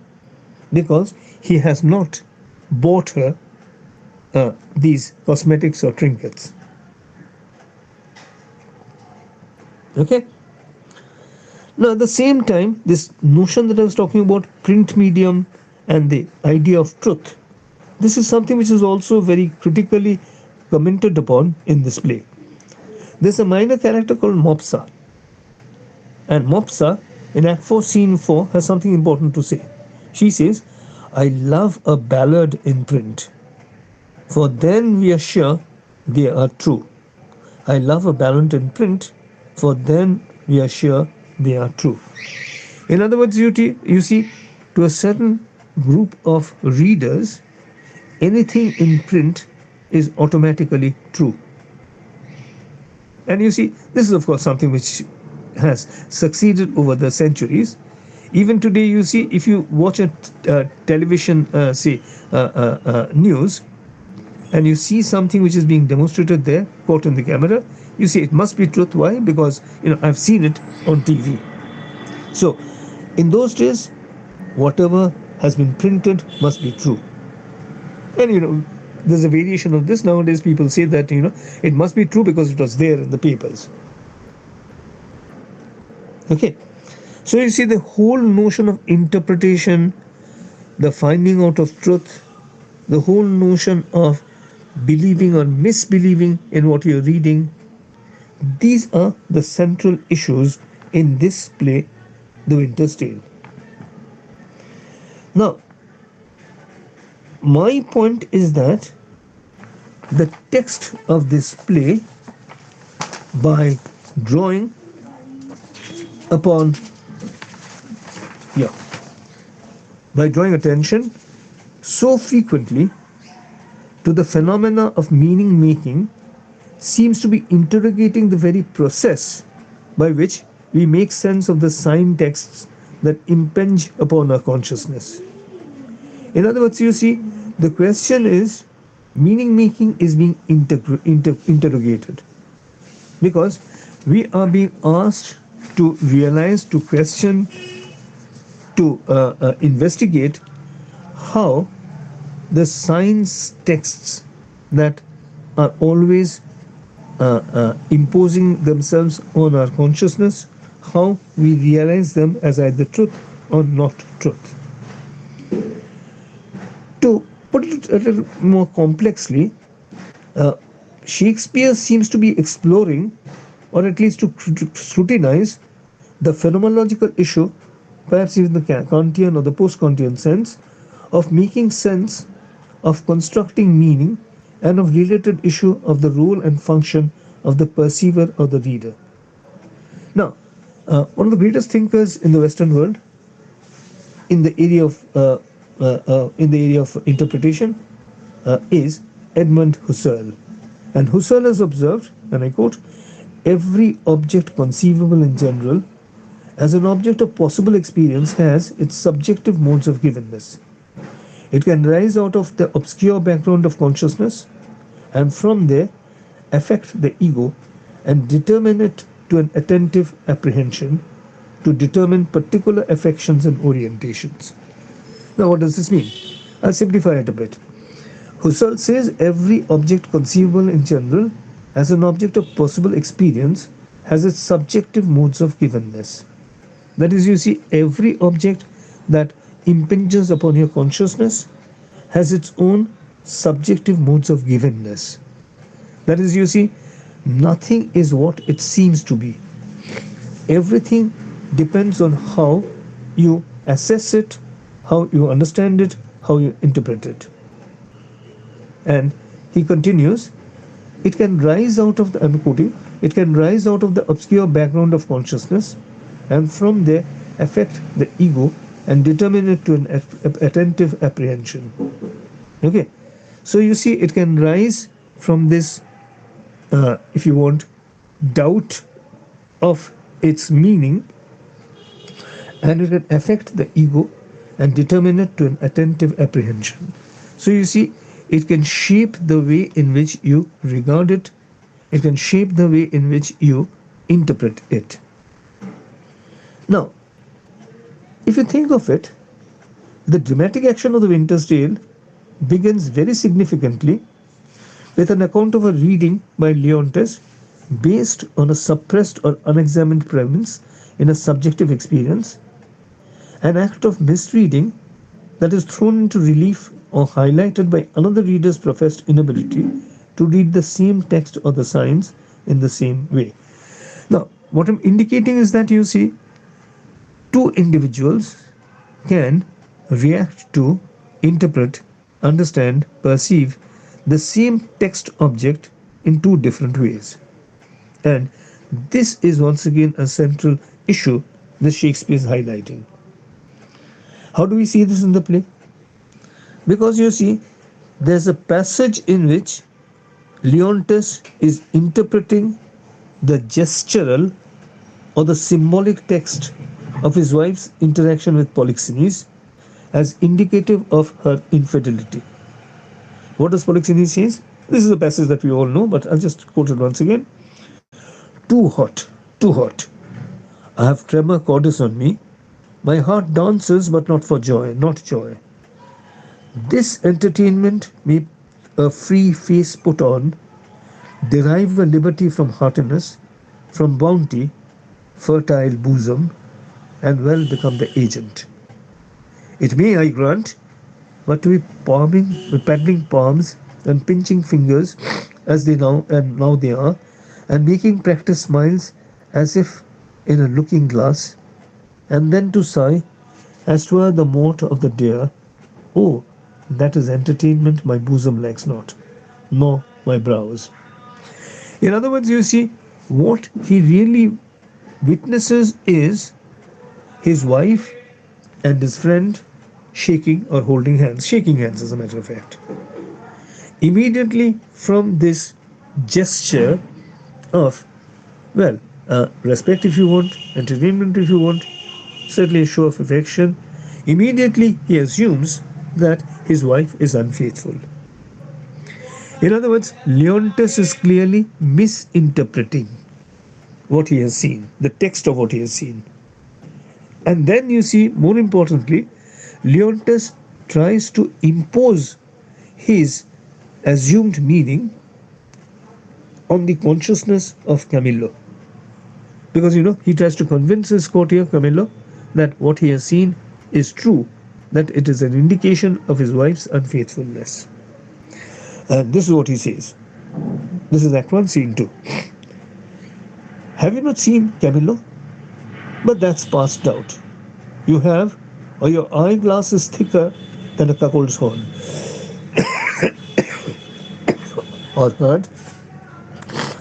because he has not bought her these cosmetics or trinkets. Okay. Now, at the same time, this notion that I was talking about, print medium and the idea of truth, this is something which is also very critically commented upon in this play. There's a minor character called Mopsa, and Mopsa in Act 4, Scene 4 has something important to say. She says, I love a ballad in print, for then we are sure they are true. I love a ballad in print, for then we are sure they are true. In other words, you see, to a certain group of readers, anything in print is automatically true. And you see, this is of course something which has succeeded over the centuries. Even today, you see, if you watch a television, news, and you see something which is being demonstrated there, caught in the camera, you say it must be truth. Why? Because I've seen it on TV. So, in those days, whatever has been printed must be true. And there's a variation of this nowadays. People say that it must be true because it was there in the papers. Okay, so you see the whole notion of interpretation, the finding out of truth, the whole notion of believing or misbelieving in what you're reading. These are the central issues in this play, The Winter's Tale. Now, my point is that the text of this play, by drawing attention so frequently to the phenomena of meaning making, seems to be interrogating the very process by which we make sense of the sign texts that impinge upon our consciousness. In other words, you see, the question is, meaning making is being interrogated, because we are being asked to realize, to question, to investigate how the science texts that are always imposing themselves on our consciousness, how we realize them as either truth or not truth. To put it a little more complexly, Shakespeare seems to be exploring, or at least to scrutinize, the phenomenological issue, perhaps even the Kantian or the post-Kantian sense, of making sense, of constructing meaning, and of related issue of the role and function of the perceiver or the reader. Now, one of the greatest thinkers in the Western world in the area of interpretation is Edmund Husserl. And Husserl has observed, and I quote, every object conceivable in general as an object of possible experience has its subjective modes of givenness. It can rise out of the obscure background of consciousness and from there affect the ego and determine it to an attentive apprehension to determine particular affections and orientations. Now, what does this mean? I'll simplify it a bit. Husserl says every object conceivable in general as an object of possible experience has its subjective modes of givenness. That is, you see, every object that impinges upon your consciousness has its own subjective modes of givenness. That is, you see, nothing is what it seems to be. Everything depends on how you assess it, how you understand it, how you interpret it. And he continues, it can rise out of the, I'm quoting, it can rise out of the obscure background of consciousness and from there affect the ego and determine it to an attentive apprehension. Okay, so you see, it can rise from this, if you want, doubt of its meaning, and it can affect the ego and determine it to an attentive apprehension. So you see, it can shape the way in which you regard it, it can shape the way in which you interpret it. Now, if you think of it, the dramatic action of The Winter's Tale begins very significantly with an account of a reading by Leontes based on a suppressed or unexamined premise in a subjective experience, an act of misreading that is thrown into relief or highlighted by another reader's professed inability to read the same text or the signs in the same way. Now, what I'm indicating is that, you see, two individuals can react to, interpret, understand, perceive the same text object in two different ways. And this is once again a central issue that Shakespeare is highlighting. How do we see this in the play? Because you see, there's a passage in which Leontes is interpreting the gestural or the symbolic text of his wife's interaction with Polixenes as indicative of her infidelity. What does Polixenes say? This is a passage that we all know, but I'll just quote it once again. Too hot, too hot. I have tremor cordis on me. My heart dances, but not for joy, not joy. This entertainment may a free face put on, derive a liberty from heartiness, from bounty, fertile bosom, and well become the agent. It may, I grant, but to be palming, with paddling palms and pinching fingers as they now they are, and making practice smiles as if in a looking glass, and then to sigh as 'twere the mote of the deer. Oh, that is entertainment my bosom lacks not, nor my brows. In other words, you see, what he really witnesses is his wife and his friend shaking or holding hands, shaking hands as a matter of fact. Immediately from this gesture of, well, respect if you want, entertainment if you want, certainly a show of affection, immediately he assumes that his wife is unfaithful. In other words, Leontes is clearly misinterpreting what he has seen, the text of what he has seen. And then you see, more importantly, Leontes tries to impose his assumed meaning on the consciousness of Camillo. Because, you know, he tries to convince his courtier Camillo that what he has seen is true, that it is an indication of his wife's unfaithfulness. And this is what he says. This is Act 1, Scene 2. Have you not seen Camillo? But that's past doubt. You have, or your eyeglass is thicker than a cuckold's horn. Or heard,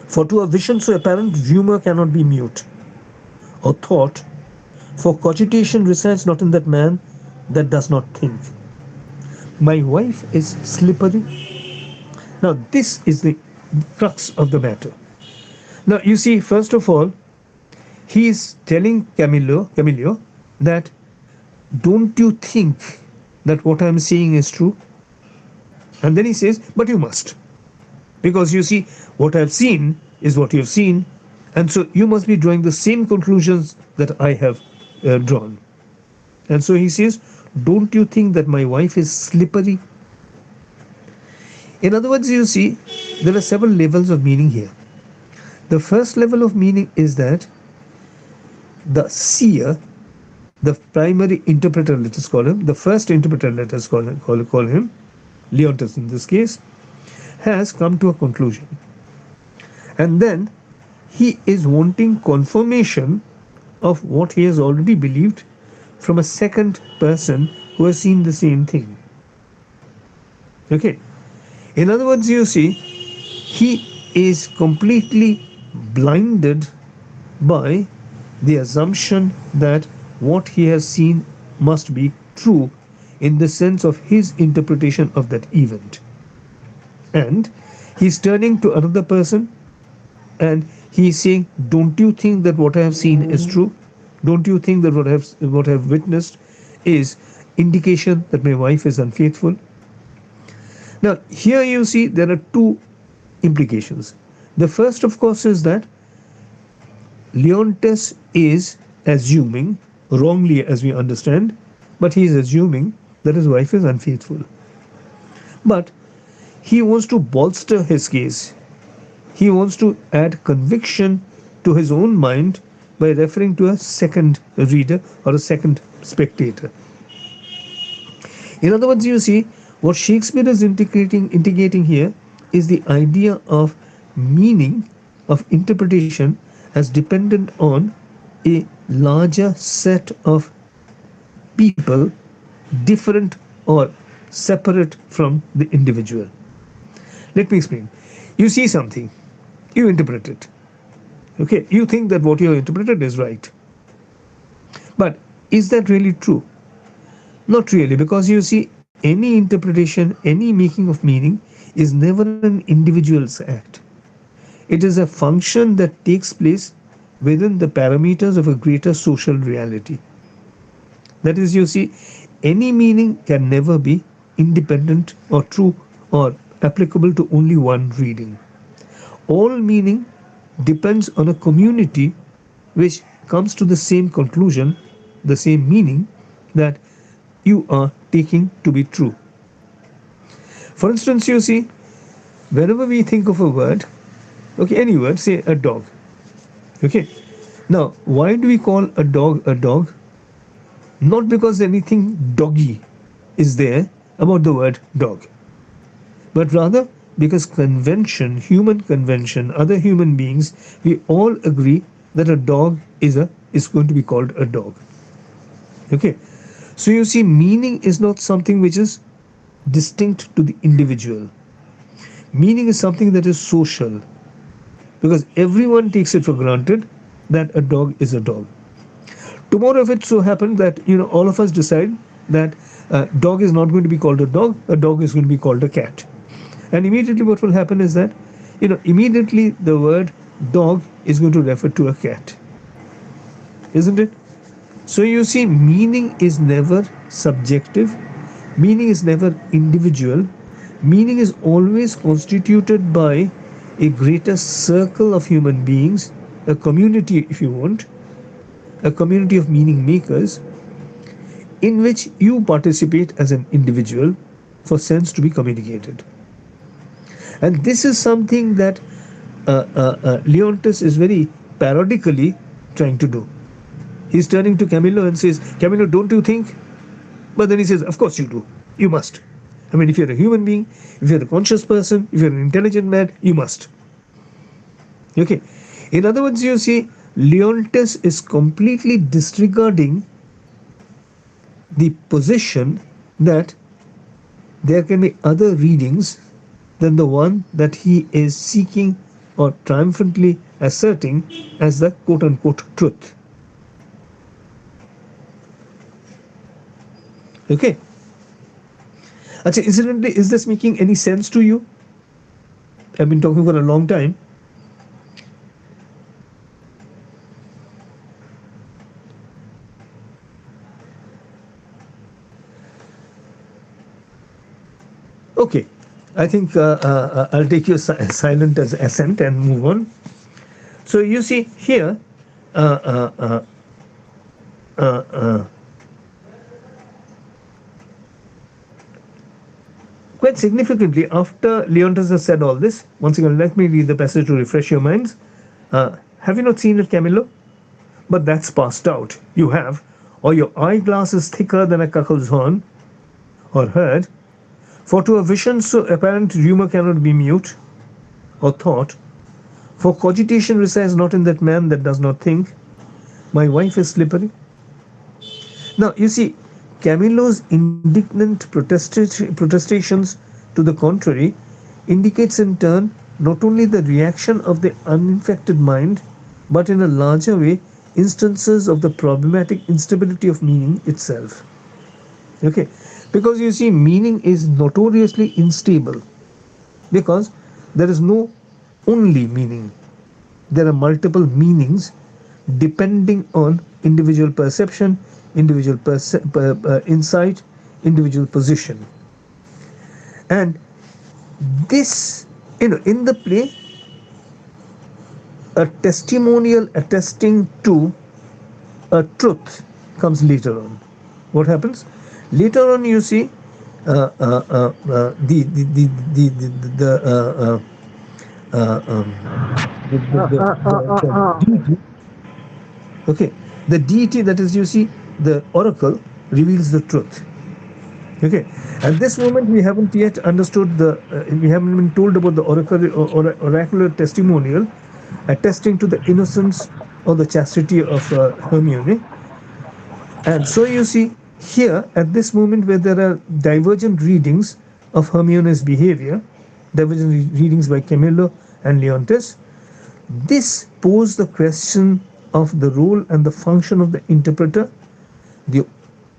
for to a vision so apparent, humor cannot be mute. Or thought, for cogitation resides not in that man that does not think. My wife is slippery. Now, this is the crux of the matter. Now, you see, first of all, he is telling Camillo that, don't you think that what I'm saying is true? And then he says, but you must. Because you see, what I've seen is what you've seen, and so you must be drawing the same conclusions that I have drawn. And so he says, don't you think that my wife is slippery? In other words, you see, there are several levels of meaning here. The first level of meaning is that the seer, the primary interpreter, let us call him, the first interpreter, let us call him, Leontes in this case, has come to a conclusion. And then he is wanting confirmation of what he has already believed from a second person who has seen the same thing. Okay. In other words, you see, he is completely blinded by the assumption that what he has seen must be true in the sense of his interpretation of that event. And he's turning to another person and he's saying, don't you think that what I have seen is true? Don't you think that what I have witnessed is indication that my wife is unfaithful? Now, here you see there are two implications. The first, of course, is that Leontes is assuming, wrongly as we understand, but he is assuming that his wife is unfaithful. But he wants to bolster his case. He wants to add conviction to his own mind by referring to a second reader or a second spectator. In other words, you see, what Shakespeare is integrating here is the idea of meaning, of interpretation, as dependent on a larger set of people, different or separate from the individual. Let me explain. You see something, you interpret it. Okay, you think that what you have interpreted is right. But is that really true? Not really, because you see, any interpretation, any making of meaning is never an individual's act. It is a function that takes place within the parameters of a greater social reality. That is, you see, any meaning can never be independent or true or applicable to only one reading. All meaning depends on a community which comes to the same conclusion, the same meaning that you are taking to be true. For instance, you see, whenever we think of a word, okay, any word, say a dog. Okay. Now, why do we call a dog a dog? Not because anything doggy is there about the word dog, but rather because convention, human convention, other human beings, we all agree that a dog is going to be called a dog. Okay. So you see, meaning is not something which is distinct to the individual. Meaning is something that is social, because everyone takes it for granted that a dog is a dog. Tomorrow, if it so happened that all of us decide that a dog is not going to be called a dog is going to be called a cat, and immediately what will happen is that immediately the word dog is going to refer to a cat, isn't it? So you see, meaning is never subjective, meaning is never individual, meaning is always constituted by a greater circle of human beings, a community, if you want, a community of meaning makers, in which you participate as an individual for sense to be communicated. And this is something that Leontes is very parodically trying to do. He's turning to Camillo and says, Camillo, don't you think? But then he says, of course you do. You must. I mean, if you're a human being, if you're a conscious person, if you're an intelligent man, you must. Okay. In other words, you see, Leontes is completely disregarding the position that there can be other readings than the one that he is seeking or triumphantly asserting as the quote-unquote truth. Okay. Achha, incidentally, is this making any sense to you? I've been talking for a long time. Okay. I think I'll take your silent as assent and move on. So you see here, Quite significantly, after Leontes has said all this, once again, let me read the passage to refresh your minds. Have you not seen it, Camillo? But that's passed out. You have, or your eyeglass is thicker than a cuckold's horn, or heard. For to a vision so apparent, rumor cannot be mute, or thought. For cogitation resides not in that man that does not think. My wife is slippery. Now, you see, Camillo's indignant protestations to the contrary indicates in turn not only the reaction of the uninfected mind, but in a larger way, instances of the problematic instability of meaning itself. Okay, because you see, meaning is notoriously unstable because there is no only meaning, there are multiple meanings depending on individual perception, individual insight, individual position. And this, in the play, a testimonial attesting to a truth comes later on. What happens? Later on, you see the deity. Okay, the deity, that is, you see, the oracle reveals the truth. Okay, at this moment we haven't yet understood we haven't been told about the oracular testimonial attesting to the innocence or the chastity of Hermione. And so you see here at this moment where there are divergent readings of Hermione's behavior, divergent readings by Camillo and Leontes, this poses the question of the role and the function of the interpreter, the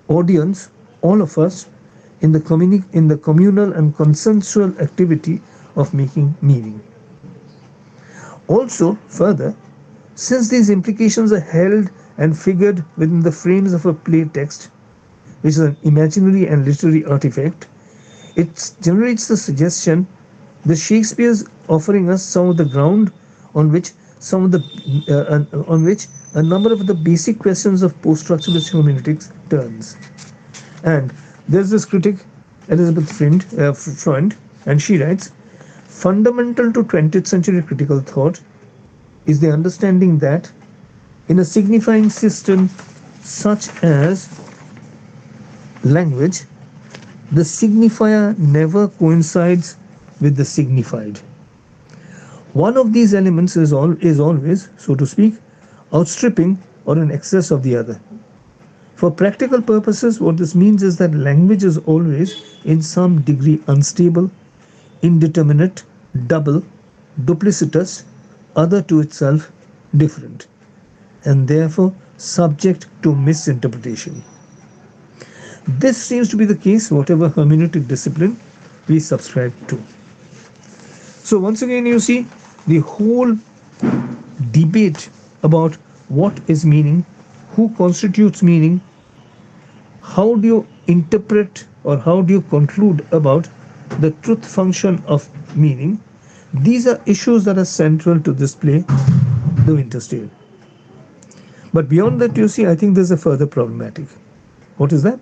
audience, all of us, in the communal and consensual activity of making meaning. Also, further, since these implications are held and figured within the frames of a play text, which is an imaginary and literary artifact, it generates the suggestion that Shakespeare is offering us some of the ground on which a number of the basic questions of post-structuralist hermeneutics turns. And there's this critic, Elizabeth Freund, and she writes, fundamental to 20th century critical thought is the understanding that in a signifying system such as language, the signifier never coincides with the signified. One of these elements is always, so to speak, outstripping or in excess of the other. For practical purposes, what this means is that language is always in some degree unstable, indeterminate, double, duplicitous, other to itself, different, and therefore subject to misinterpretation. This seems to be the case whatever hermeneutic discipline we subscribe to. So once again, you see the whole debate about what is meaning, who constitutes meaning, how do you interpret or how do you conclude about the truth function of meaning. These are issues that are central to this play, The Winter's Tale. But beyond that, you see, I think there's a further problematic. What is that?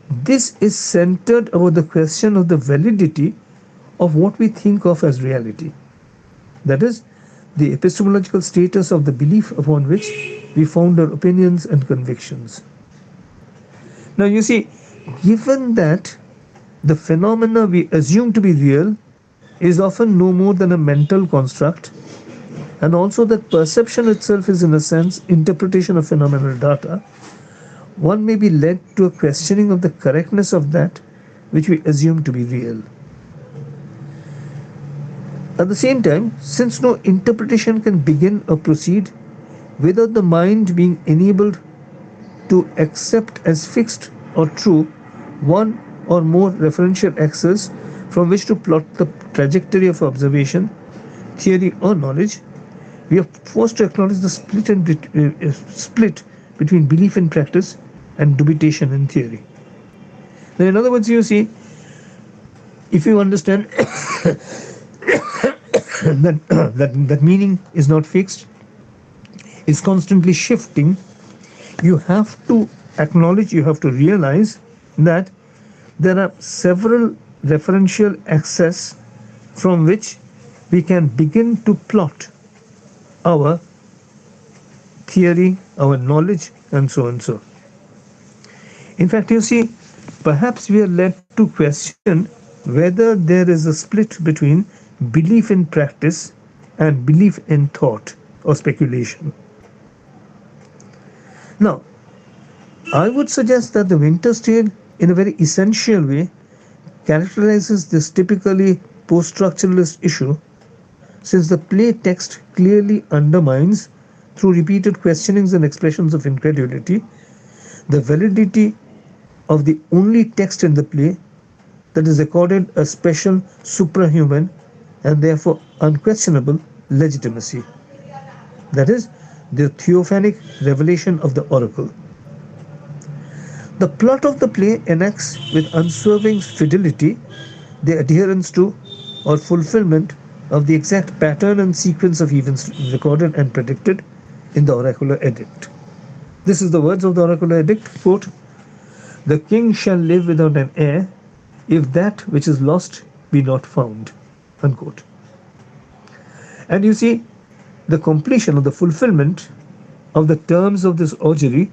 This is centered about the question of the validity of what we think of as reality. That is, the epistemological status of the belief upon which we found our opinions and convictions. Now, you see, given that the phenomena we assume to be real is often no more than a mental construct, and also that perception itself is, in a sense, interpretation of phenomenal data, one may be led to a questioning of the correctness of that which we assume to be real. At the same time, since no interpretation can begin or proceed without the mind being enabled to accept as fixed or true one or more referential axes from which to plot the trajectory of observation, theory or knowledge, we are forced to acknowledge the split between belief in practice and dubitation in theory. Now, in other words, you see, if you understand that meaning is not fixed, is constantly shifting, you have to acknowledge, you have to realize that there are several referential access from which we can begin to plot our theory, our knowledge, and so on. So, in fact, you see, perhaps we are led to question whether there is a split between belief in practice and belief in thought or speculation. Now, I would suggest that the Winter's Tale, in a very essential way, characterizes this typically post structuralist issue, since the play text clearly undermines, through repeated questionings and expressions of incredulity, the validity of the only text in the play that is accorded a special suprahuman and therefore unquestionable legitimacy. That is, the theophanic revelation of the oracle. The plot of the play enacts with unswerving fidelity the adherence to or fulfillment of the exact pattern and sequence of events recorded and predicted in the oracular edict. This is the words of the oracular edict, quote, "The king shall live without an heir if that which is lost be not found," unquote. And you see, the completion or the fulfillment of the terms of this augury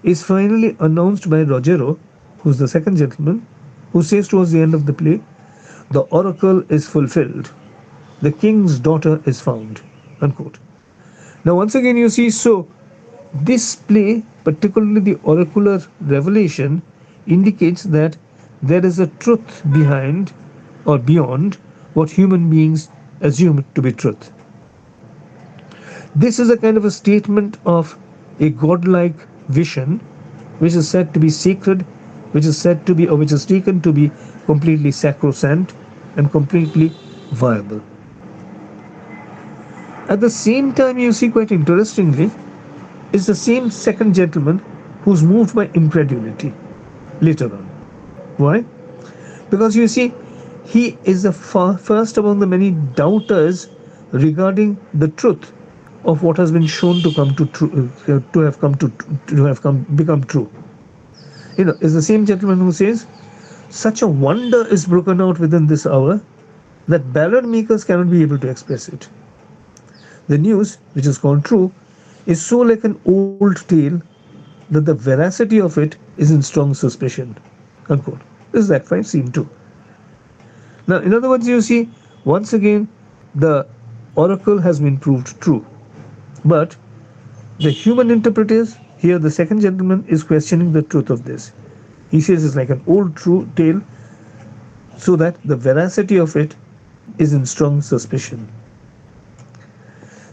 is finally announced by Rogero, who's the second gentleman, who says towards the end of the play, "The oracle is fulfilled, the king's daughter is found," unquote. Now, once again, you see, so this play, particularly the oracular revelation, indicates that there is a truth behind or beyond what human beings assume to be truth. This is a kind of a statement of a godlike vision, which is said to be sacred, which is said to be, or which is taken to be completely sacrosanct and completely viable. At the same time, you see, quite interestingly, is the same second gentleman who's moved by incredulity later on. Why? Because you see, he is the first among the many doubters regarding the truth of what has been shown to come to true, become true. You know, is the same gentleman who says, "Such a wonder is broken out within this hour that ballad makers cannot be able to express it. The news, which is called true, is so like an old tale that the veracity of it is in strong suspicion," unquote. This is Act 5, Scene 2. Now, in other words, you see, once again, the oracle has been proved true. But the human interpreters, here the second gentleman is questioning the truth of this. He says it's like an old true tale, so that the veracity of it is in strong suspicion.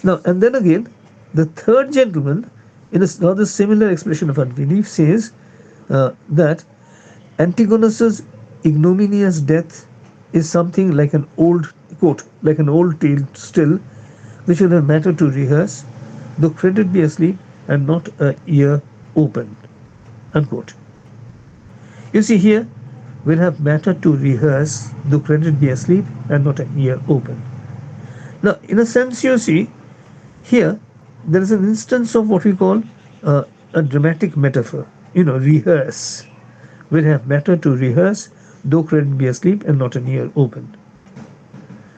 Now, and then again, the third gentleman, in a rather similar expression of unbelief, says that Antigonus's ignominious death is something like an old, quote, like an old tale still, which will have matter to rehearse, though credit be asleep and not a ear open, unquote. You see, here we'll have matter to rehearse, though credit be asleep and not an ear open. Now, in a sense, you see, here there is an instance of what we call a dramatic metaphor. You know, rehearse. We'll have matter to rehearse, though credit be asleep and not an ear open.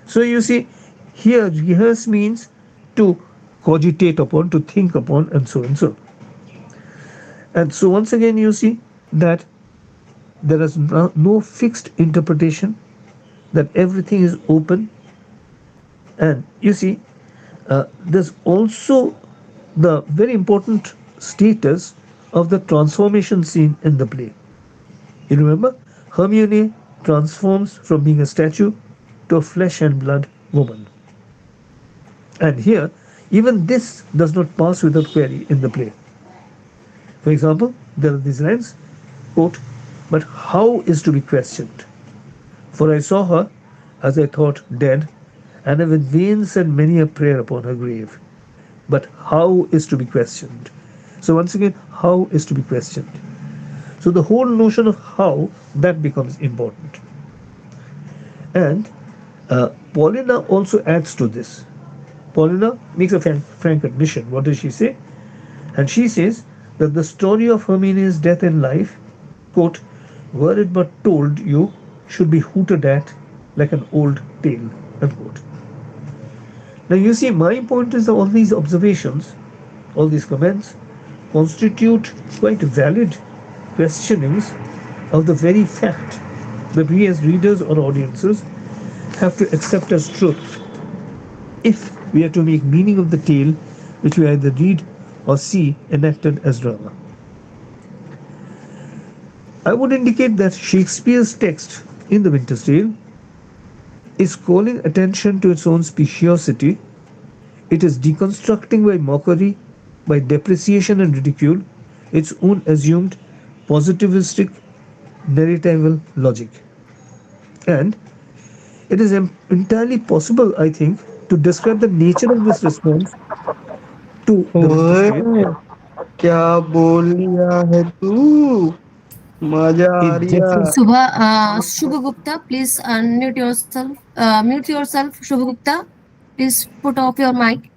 So you see, here rehearse means to cogitate upon, to think upon, and so and so. And so once again, you see that there is no fixed interpretation, that everything is open. And you see, there's also the very important status of the transformation scene in the play. You remember, Hermione transforms from being a statue to a flesh and blood woman. And here, even this does not pass without query in the play. For example, there are these lines, quote, "But how is to be questioned? For I saw her, as I thought, dead, and have in vain said many a prayer upon her grave. But how is to be questioned?" So once again, how is to be questioned. So the whole notion of how, that becomes important. And Paulina also adds to this. Paulina makes a frank admission. What does she say? And she says that the story of Hermione's death and life, quote, "were it but told you should be hooted at like an old tale. Unquote. Now, you see, my point is that all these observations, all these comments, constitute quite valid questionings of the very fact that we as readers or audiences have to accept as truth if we are to make meaning of the tale which we either read or see enacted as drama. I would indicate that Shakespeare's text in The Winter's Tale is calling attention to its own speciosity. It is deconstructing by mockery, by depreciation and ridicule, its own assumed positivistic narratival logic. And it is entirely possible, I think, to describe the nature of this response to The Winter's Tale ओए क्या बोल लिया है तू मजा आ in रही Jeffrey. है Subha, Shubha Gupta, please unmute yourself. Mute yourself, Shubha Gupta. Please put off your mic.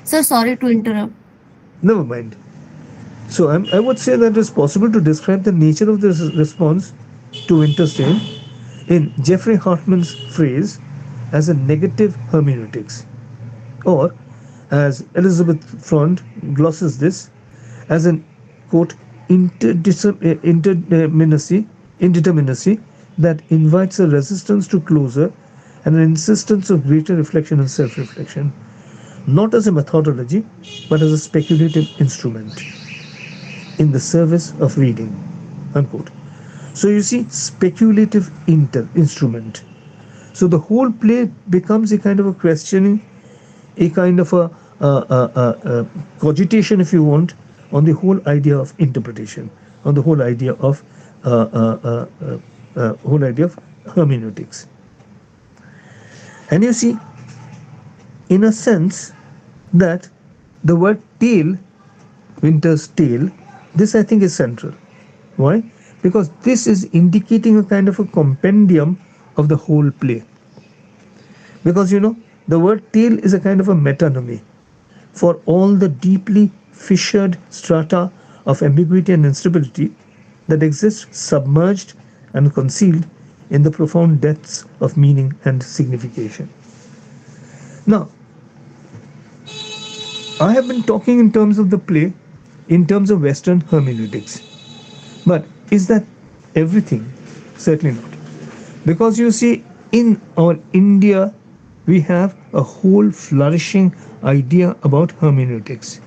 Sir, sorry to interrupt. Never mind. So I would say that it's possible to describe the nature of this response to Winter's Tale in Jeffrey Hartman's phrase as a negative hermeneutics, or as Elizabeth Front glosses this, as an quote indeterminacy that invites a resistance to closure and an insistence of greater reflection and self-reflection, not as a methodology but as a speculative instrument in the service of reading. Unquote. So you see, speculative instrument. So the whole play becomes a kind of a questioning, a kind of a cogitation, if you want, on the whole idea of interpretation, on the whole idea of hermeneutics. And you see, in a sense, that the word tale, Winter's Tale, this I think is central. Why? Because this is indicating a kind of a compendium of the whole play. Because the word tale is a kind of a metonymy for all the deeply fissured strata of ambiguity and instability that exist submerged and concealed in the profound depths of meaning and signification. Now, I have been talking in terms of the play, in terms of Western hermeneutics. But is that everything? Certainly not. Because you see, in our India, we have a whole flourishing idea about hermeneutics.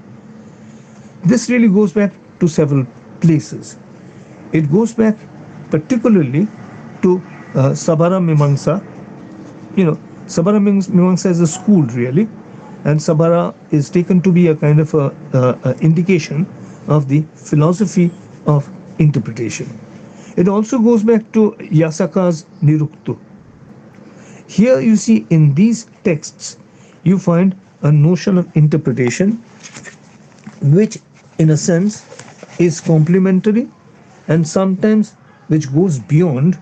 This really goes back to several places. It goes back particularly to Sabara Mimamsa. Sabara Mimamsa is a school really, and Sabara is taken to be a kind of a indication of the philosophy of interpretation. It also goes back to Yasaka's Niruktu. Here you see in these texts, you find a notion of interpretation, which in a sense is complementary and sometimes which goes beyond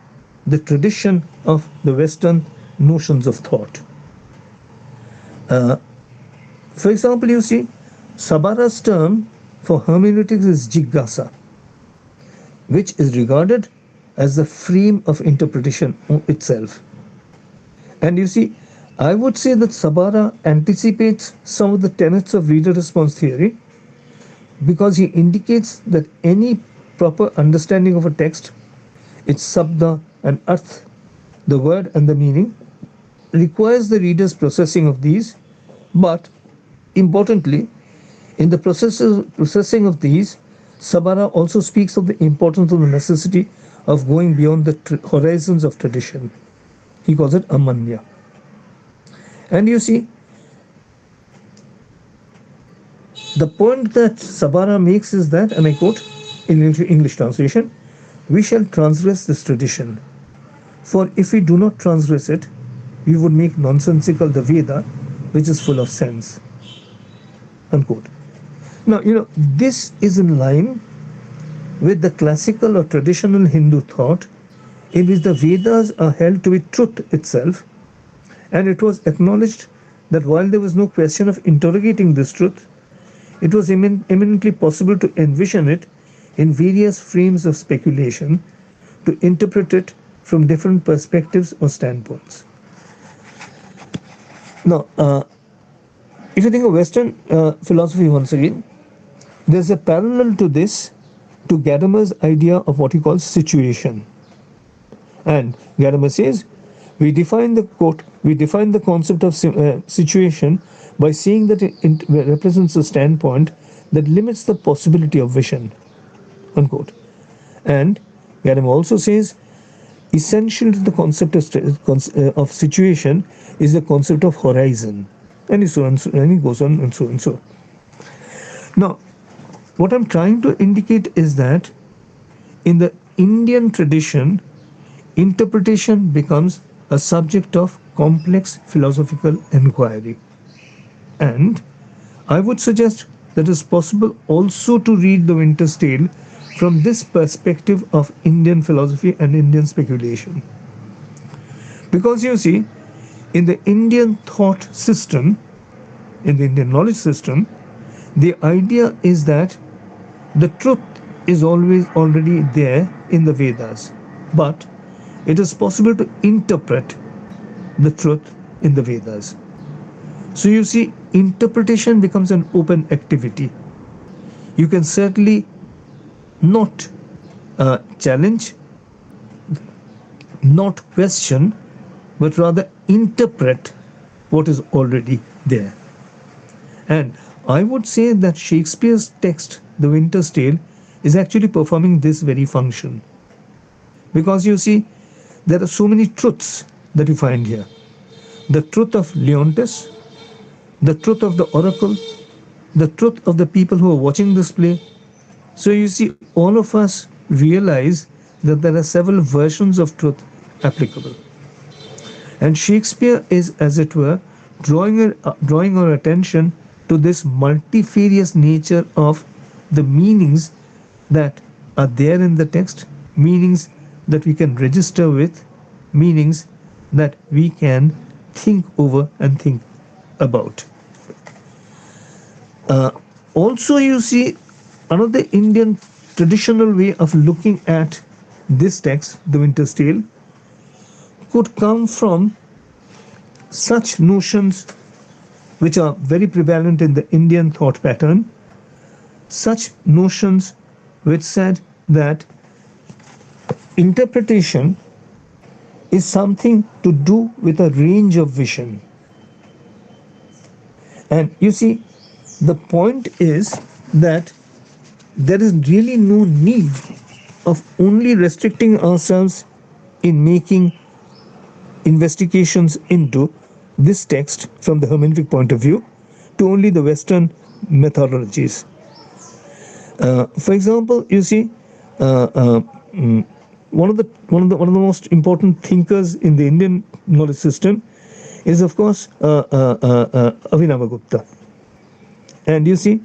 the tradition of the Western notions of thought. For example, you see, Sabara's term for hermeneutics is jigyasa, which is regarded as the frame of interpretation itself. And you see, I would say that Sabara anticipates some of the tenets of reader response theory because he indicates that any proper understanding of a text, its sabda and arth, the word and the meaning, requires the reader's processing of these, but importantly, in the processing of these, Sabara also speaks of the importance of the necessity of going beyond the horizons of tradition. He calls it amanya. And you see, the point that Sabara makes is that, and I quote in English translation, "We shall transgress this tradition, for if we do not transgress it, we would make nonsensical the Veda, which is full of sense." Unquote. Now, this is in line with the classical or traditional Hindu thought in which the Vedas are held to be truth itself, and it was acknowledged that while there was no question of interrogating this truth, it was eminently possible to envision it in various frames of speculation to interpret it from different perspectives or standpoints. Now, if you think of Western philosophy once again, there's a parallel to this to Gadamer's idea of what he calls situation. And Gadamer says, we define the concept of situation by saying that it represents a standpoint that limits the possibility of vision, unquote. And Gadamer also says, essential to the concept of situation is the concept of horizon. And he goes on and so and so. Now, what I'm trying to indicate is that in the Indian tradition, interpretation becomes a subject of complex philosophical inquiry. And I would suggest that it's possible also to read The Winter's Tale from this perspective of Indian philosophy and Indian speculation. Because you see, in the Indian thought system, in the Indian knowledge system, the idea is that the truth is always already there in the Vedas, but it is possible to interpret the truth in the Vedas. So you see, interpretation becomes an open activity. You can certainly not challenge, not question, but rather interpret what is already there. And I would say that Shakespeare's text, The Winter's Tale, is actually performing this very function. Because you see, there are so many truths that you find here. The truth of Leontes, the truth of the oracle, the truth of the people who are watching this play. So you see, all of us realize that there are several versions of truth applicable. And Shakespeare is, as it were, drawing our attention to this multifarious nature of the meanings that are there in the text, meanings that we can register with, meanings that we can think over and think about. Also, you see, another Indian traditional way of looking at this text, The Winter's Tale, could come from such notions which are very prevalent in the Indian thought pattern, such notions which said that interpretation is something to do with a range of vision. And you see, the point is that there is really no need of only restricting ourselves in making investigations into this text from the hermeneutic point of view to only the Western methodologies. For example, you see, one of the most important thinkers in the Indian knowledge system is, of course, Abhinavagupta. And you see,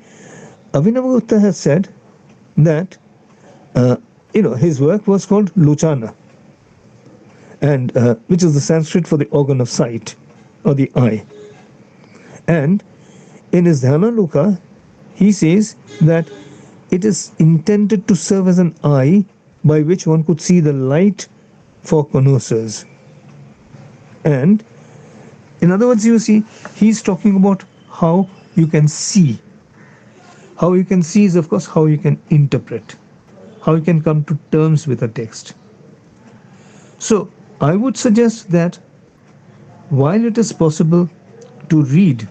Abhinavagupta has said that his work was called Lochana, and which is the Sanskrit for the organ of sight or the eye. And in his Dhyana he says that it is intended to serve as an eye by which one could see the light for connoisseurs. And in other words, you see, he's talking about how you can see. How you can see is, of course, how you can interpret, how you can come to terms with a text. So I would suggest that while it is possible to read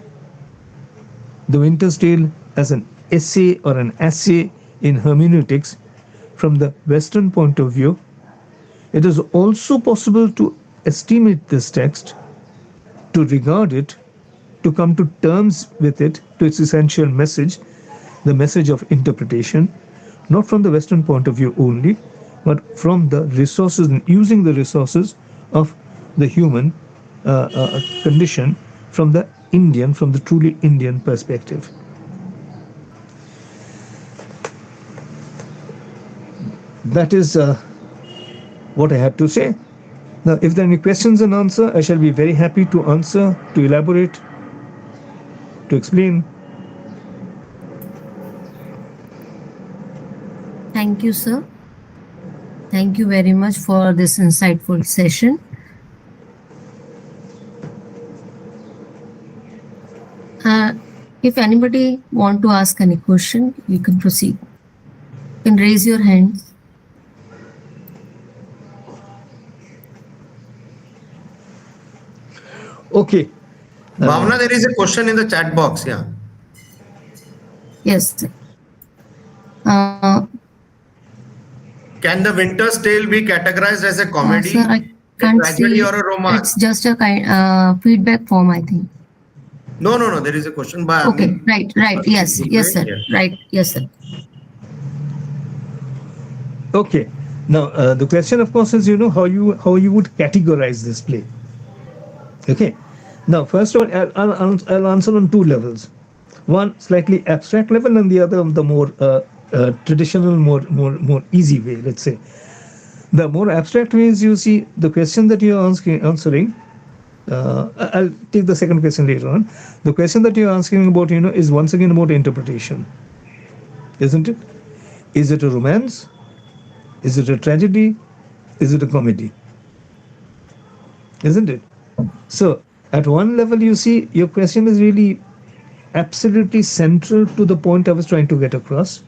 The Winter's Tale as an essay or an assay in hermeneutics from the Western point of view, it is also possible to estimate this text, to regard it, to come to terms with it, to its essential message, the message of interpretation, not from the Western point of view only, but from the resources and using the resources of the human condition from the truly Indian perspective. That is what I had to say. Now, if there are any questions and answers, I shall be very happy to answer, to elaborate, to explain. Thank you, sir. Thank you very much for this insightful session. If anybody want to ask any question, you can proceed. You can raise your hand. Okay. Bhavna, there is a question in the chat box. Yeah. Yes. Can the Winter's Tale be categorized as a comedy, Sir, I a can't tragedy, see. or a romance? It's just a kind feedback form, I think. No. There is a question by. Okay. Right. Yes, sir. Yes. Right. Yes, sir. Okay. Now the question, of course, is how you would categorize this play. Okay. Now, first of all, I'll answer on two levels. One slightly abstract level, and the other the more traditional, more easy way. Let's say the more abstract way is, you see, the question that you're answering. I'll take the second question later on. The question that you're asking about, is once again about interpretation, isn't it? Is it a romance? Is it a tragedy? Is it a comedy? Isn't it? So, at one level, you see, your question is really absolutely central to the point I was trying to get across,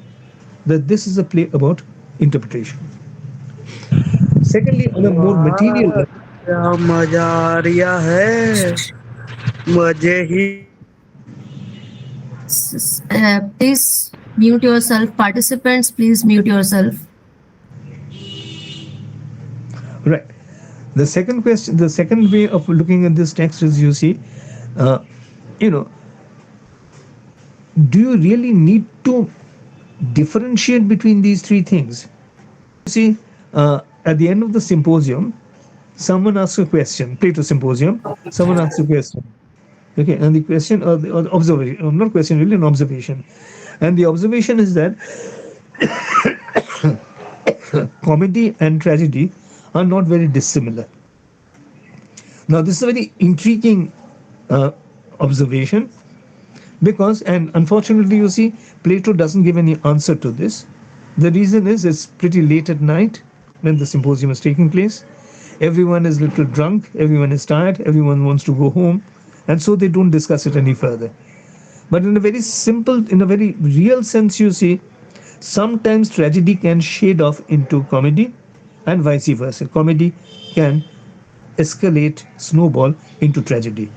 that this is a play about interpretation. Secondly, on a more material level, क्या मजा आ रहा है मजे ही Please mute yourself. Participants, please mute yourself. right. The second question, the second way of looking at this text is, you see, do you really need to differentiate between these three things? You see, at the end of the symposium, someone asks a question, Plato Symposium, someone asks a question. Okay, and the question, or the observation, not question, really an observation. And the observation is that comedy and tragedy are not very dissimilar. Now, this is a very intriguing observation, because, and unfortunately, you see, Plato doesn't give any answer to this. The reason is, it's pretty late at night when the symposium is taking place. Everyone is a little drunk, everyone is tired, everyone wants to go home, and so they don't discuss it any further. But in a very simple, in a very real sense, you see, sometimes tragedy can shade off into comedy, and vice versa. Comedy can escalate, snowball into tragedy.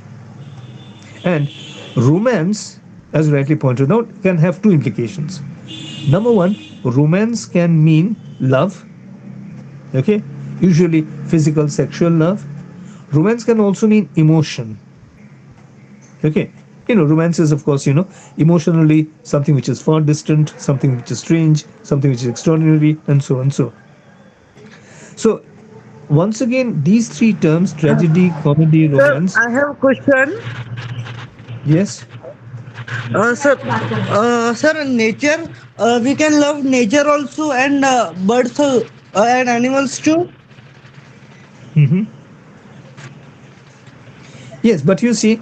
And romance, as rightly pointed out, can have two implications. Number one, romance can mean love, okay, usually physical, sexual love. Romance can also mean emotion, okay. Romance is, of course, emotionally something which is far distant, something which is strange, something which is extraordinary, and so on. So, once again, these three terms, tragedy, comedy, sir romance. I have a question Yes. sir nature we can love nature also and birds and animals too Mm-hmm. Yes, but you see,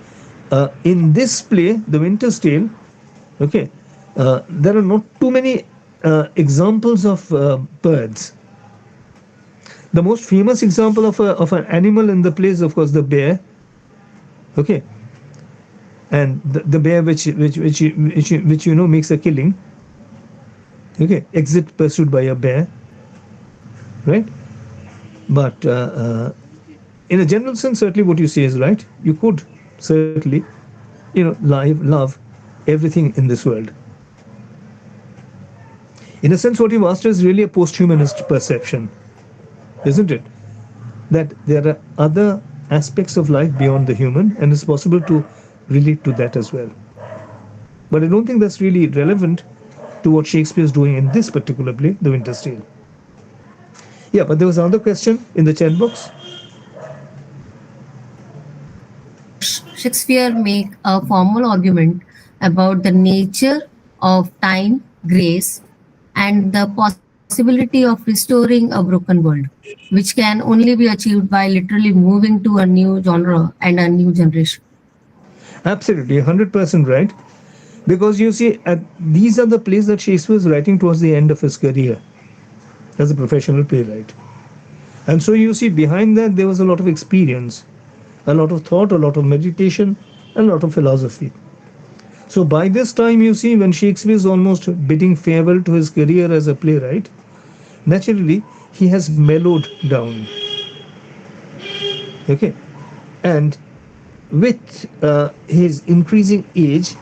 in this play, The Winter's Tale, okay, there are not too many examples of birds. The most famous example of an animal in the play is, of course, the bear. Okay, and the bear which makes a killing. Okay, exit pursued by a bear. Right, but in a general sense, certainly what you say is right. You could certainly, love everything in this world. In a sense, what you've asked is really a post-humanist perception, isn't it? That there are other aspects of life beyond the human, and it's possible to relate to that as well. But I don't think that's really relevant to what Shakespeare is doing in this particular play, The Winter's Tale. Yeah, but there was another question in the chat box. Shakespeare make a formal argument about the nature of time, grace, and the possibility of restoring a broken world, which can only be achieved by literally moving to a new genre and a new generation. Absolutely, 100% right. Because you see, these are the plays that Shakespeare was writing towards the end of his career. as a professional playwright. And so you see, behind that, there was a lot of experience, a lot of thought, a lot of meditation, and a lot of philosophy. So by this time, you see, when Shakespeare is almost bidding farewell to his career as a playwright, naturally, he has mellowed down. Okay. And with his increasing age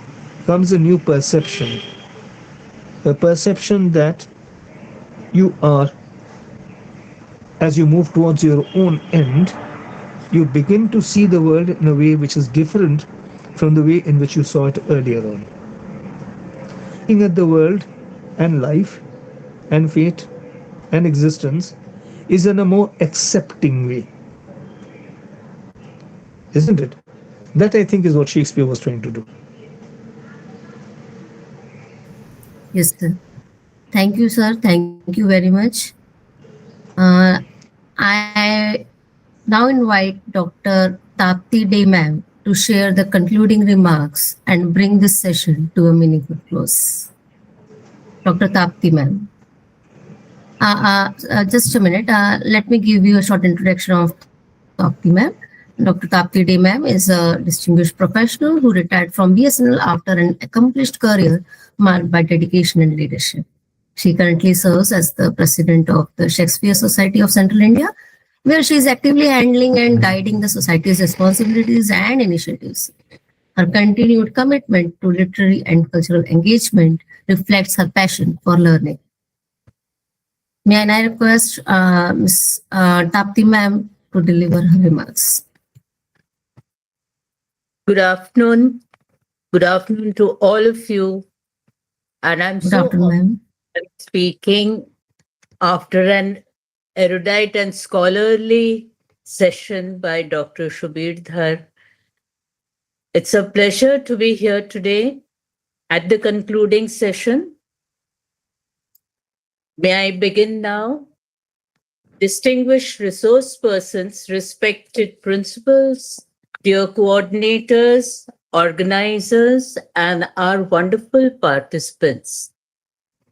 comes a new perception, a perception that you are, as you move towards your own end, you begin to see the world in a way which is different from the way in which you saw it earlier on. Looking at the world and life and fate and existence is in a more accepting way. Isn't it? That, I think, is what Shakespeare was trying to do. Yes, sir. Thank you, sir. Thank you very much. I now invite Dr. Tapti Day ma'am to share the concluding remarks and bring this session to a meaningful close. Dr. Tapti ma'am. Just a minute. Let me give you a short introduction of Tapti ma'am. Dr. Tapti Day ma'am is a distinguished professional who retired from BSNL after an accomplished career marked by dedication and leadership. She currently serves as the president of the Shakespeare Society of Central India, where she is actively handling and guiding the society's responsibilities and initiatives. Her continued commitment to literary and cultural engagement reflects her passion for learning. May I now request Ms. Tapti ma'am to deliver her remarks. Good afternoon. Good afternoon to all of you. And I'm Good so afternoon, ma'am. honored speaking after an erudite and scholarly session by Dr. Shubir Dhar. It's a pleasure to be here today at the concluding session. May I begin now? Distinguished resource persons, respected principals, dear coordinators, organizers, and our wonderful participants.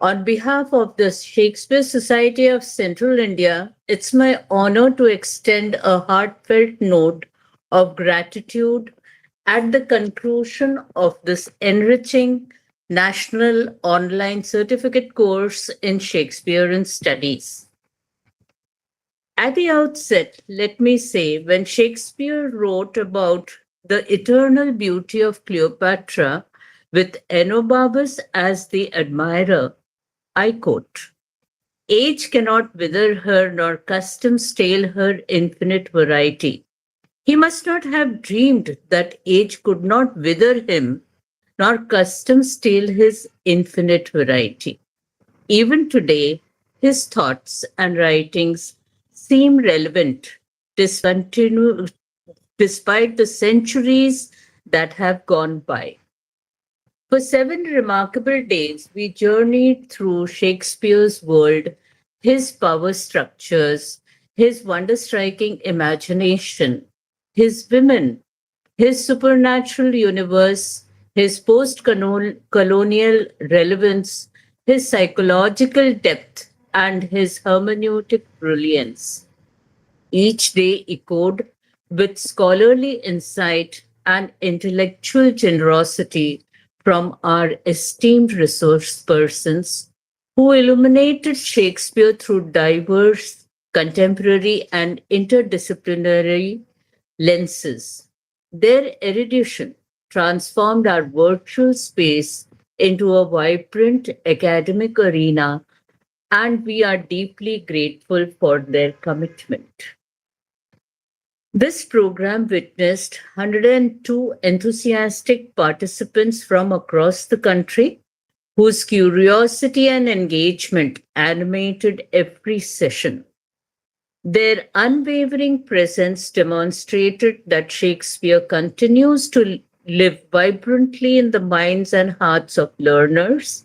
On behalf of the Shakespeare Society of Central India, it's my honor to extend a heartfelt note of gratitude at the conclusion of this enriching national online certificate course in Shakespearean studies. At the outset, let me say, when Shakespeare wrote about the eternal beauty of Cleopatra with Enobarbus as the admirer, I quote, "Age cannot wither her, nor custom stale her infinite variety." He must not have dreamed that age could not wither him, nor custom stale his infinite variety. Even today, his thoughts and writings seem relevant, despite the centuries that have gone by. For 7 remarkable days, we journeyed through Shakespeare's world, his power structures, his wonder-striking imagination, his women, his supernatural universe, his post-colonial relevance, his psychological depth, and his hermeneutic brilliance. Each day echoed with scholarly insight and intellectual generosity from our esteemed resource persons who illuminated Shakespeare through diverse, contemporary, and interdisciplinary lenses. Their erudition transformed our virtual space into a vibrant academic arena, and we are deeply grateful for their commitment. This program witnessed 102 enthusiastic participants from across the country, whose curiosity and engagement animated every session. Their unwavering presence demonstrated that Shakespeare continues to live vibrantly in the minds and hearts of learners.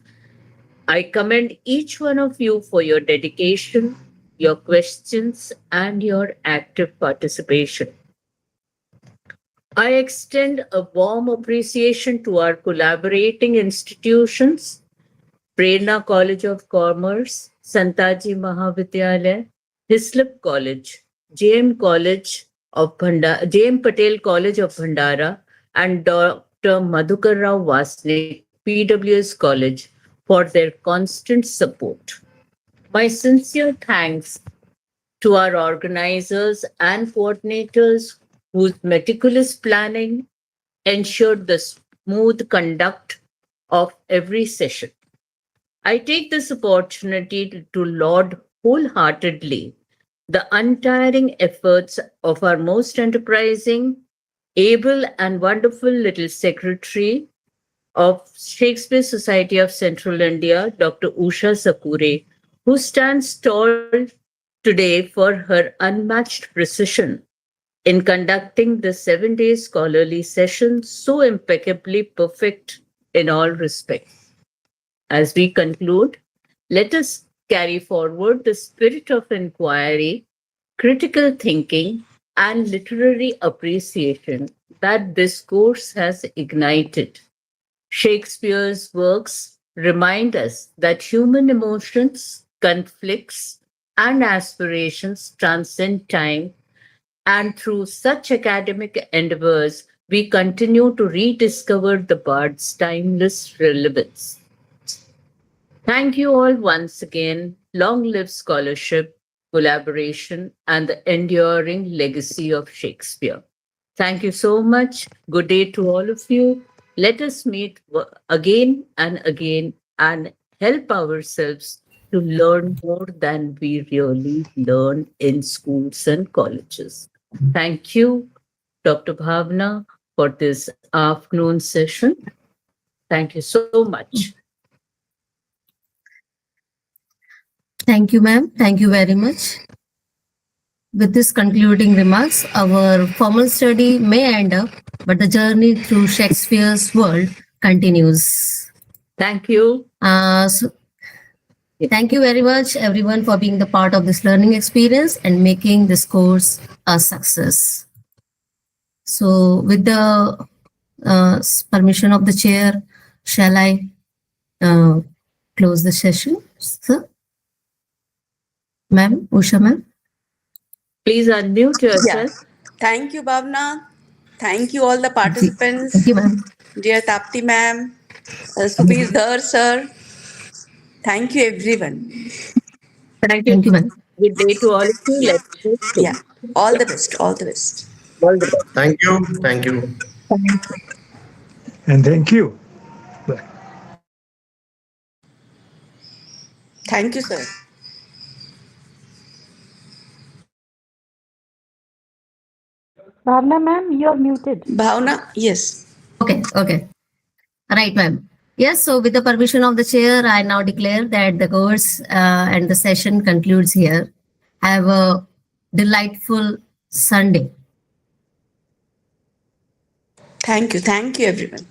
I commend each one of you for your dedication, your questions, and your active participation. I extend a warm appreciation to our collaborating institutions, PRERNA College of Commerce, Santaji Mahavidyalaya, HISLOP College, JM Patel College of Bhandara, and Dr. Madhukarrao Wasnik, P.W.S College, for their constant support. My sincere thanks to our organizers and coordinators whose meticulous planning ensured the smooth conduct of every session. I take this opportunity to laud wholeheartedly the untiring efforts of our most enterprising, able, and wonderful little secretary of Shakespeare Society of Central India, Dr. Usha Sapure, who stands tall today for her unmatched precision in conducting the 7-day scholarly session so impeccably perfect in all respects. As we conclude, let us carry forward the spirit of inquiry, critical thinking, and literary appreciation that this course has ignited. Shakespeare's works remind us that human emotions, conflicts, and aspirations transcend time, and through such academic endeavors, we continue to rediscover the bard's timeless relevance. Thank you all once again. Long live scholarship, collaboration, and the enduring legacy of Shakespeare. Thank you so much. Good day to all of you. Let us meet again and again and help ourselves to learn more than we really learn in schools and colleges. Thank you, Dr. Bhavna, for this afternoon session. Thank you so much. Thank you, ma'am. Thank you very much. With this concluding remarks, our formal study may end up, but the journey through Shakespeare's world continues. Thank you. Thank you very much, everyone, for being the part of this learning experience and making this course a success. So, with the permission of the chair, shall I close the session, sir? Ma'am, Usha ma'am? Please unmute yourself. Thank you, Bhavna. Thank you, all the participants. Thank you, ma'am. Dear Tapti ma'am, Subir Dhar sir. Thank you, everyone. Thank you. Thank you, ma'am. Good day to all of you. Yeah. Let's go through. Yeah. All the best. All the best. All the best. Thank you. Thank you. And thank you. Bye. Thank you, sir. Bhavna ma'am, you're muted. Bhavna, yes. Okay. Right, ma'am. Yes, so with the permission of the chair, I now declare that the course and the session concludes here. Have a delightful Sunday. Thank you. Thank you, everyone.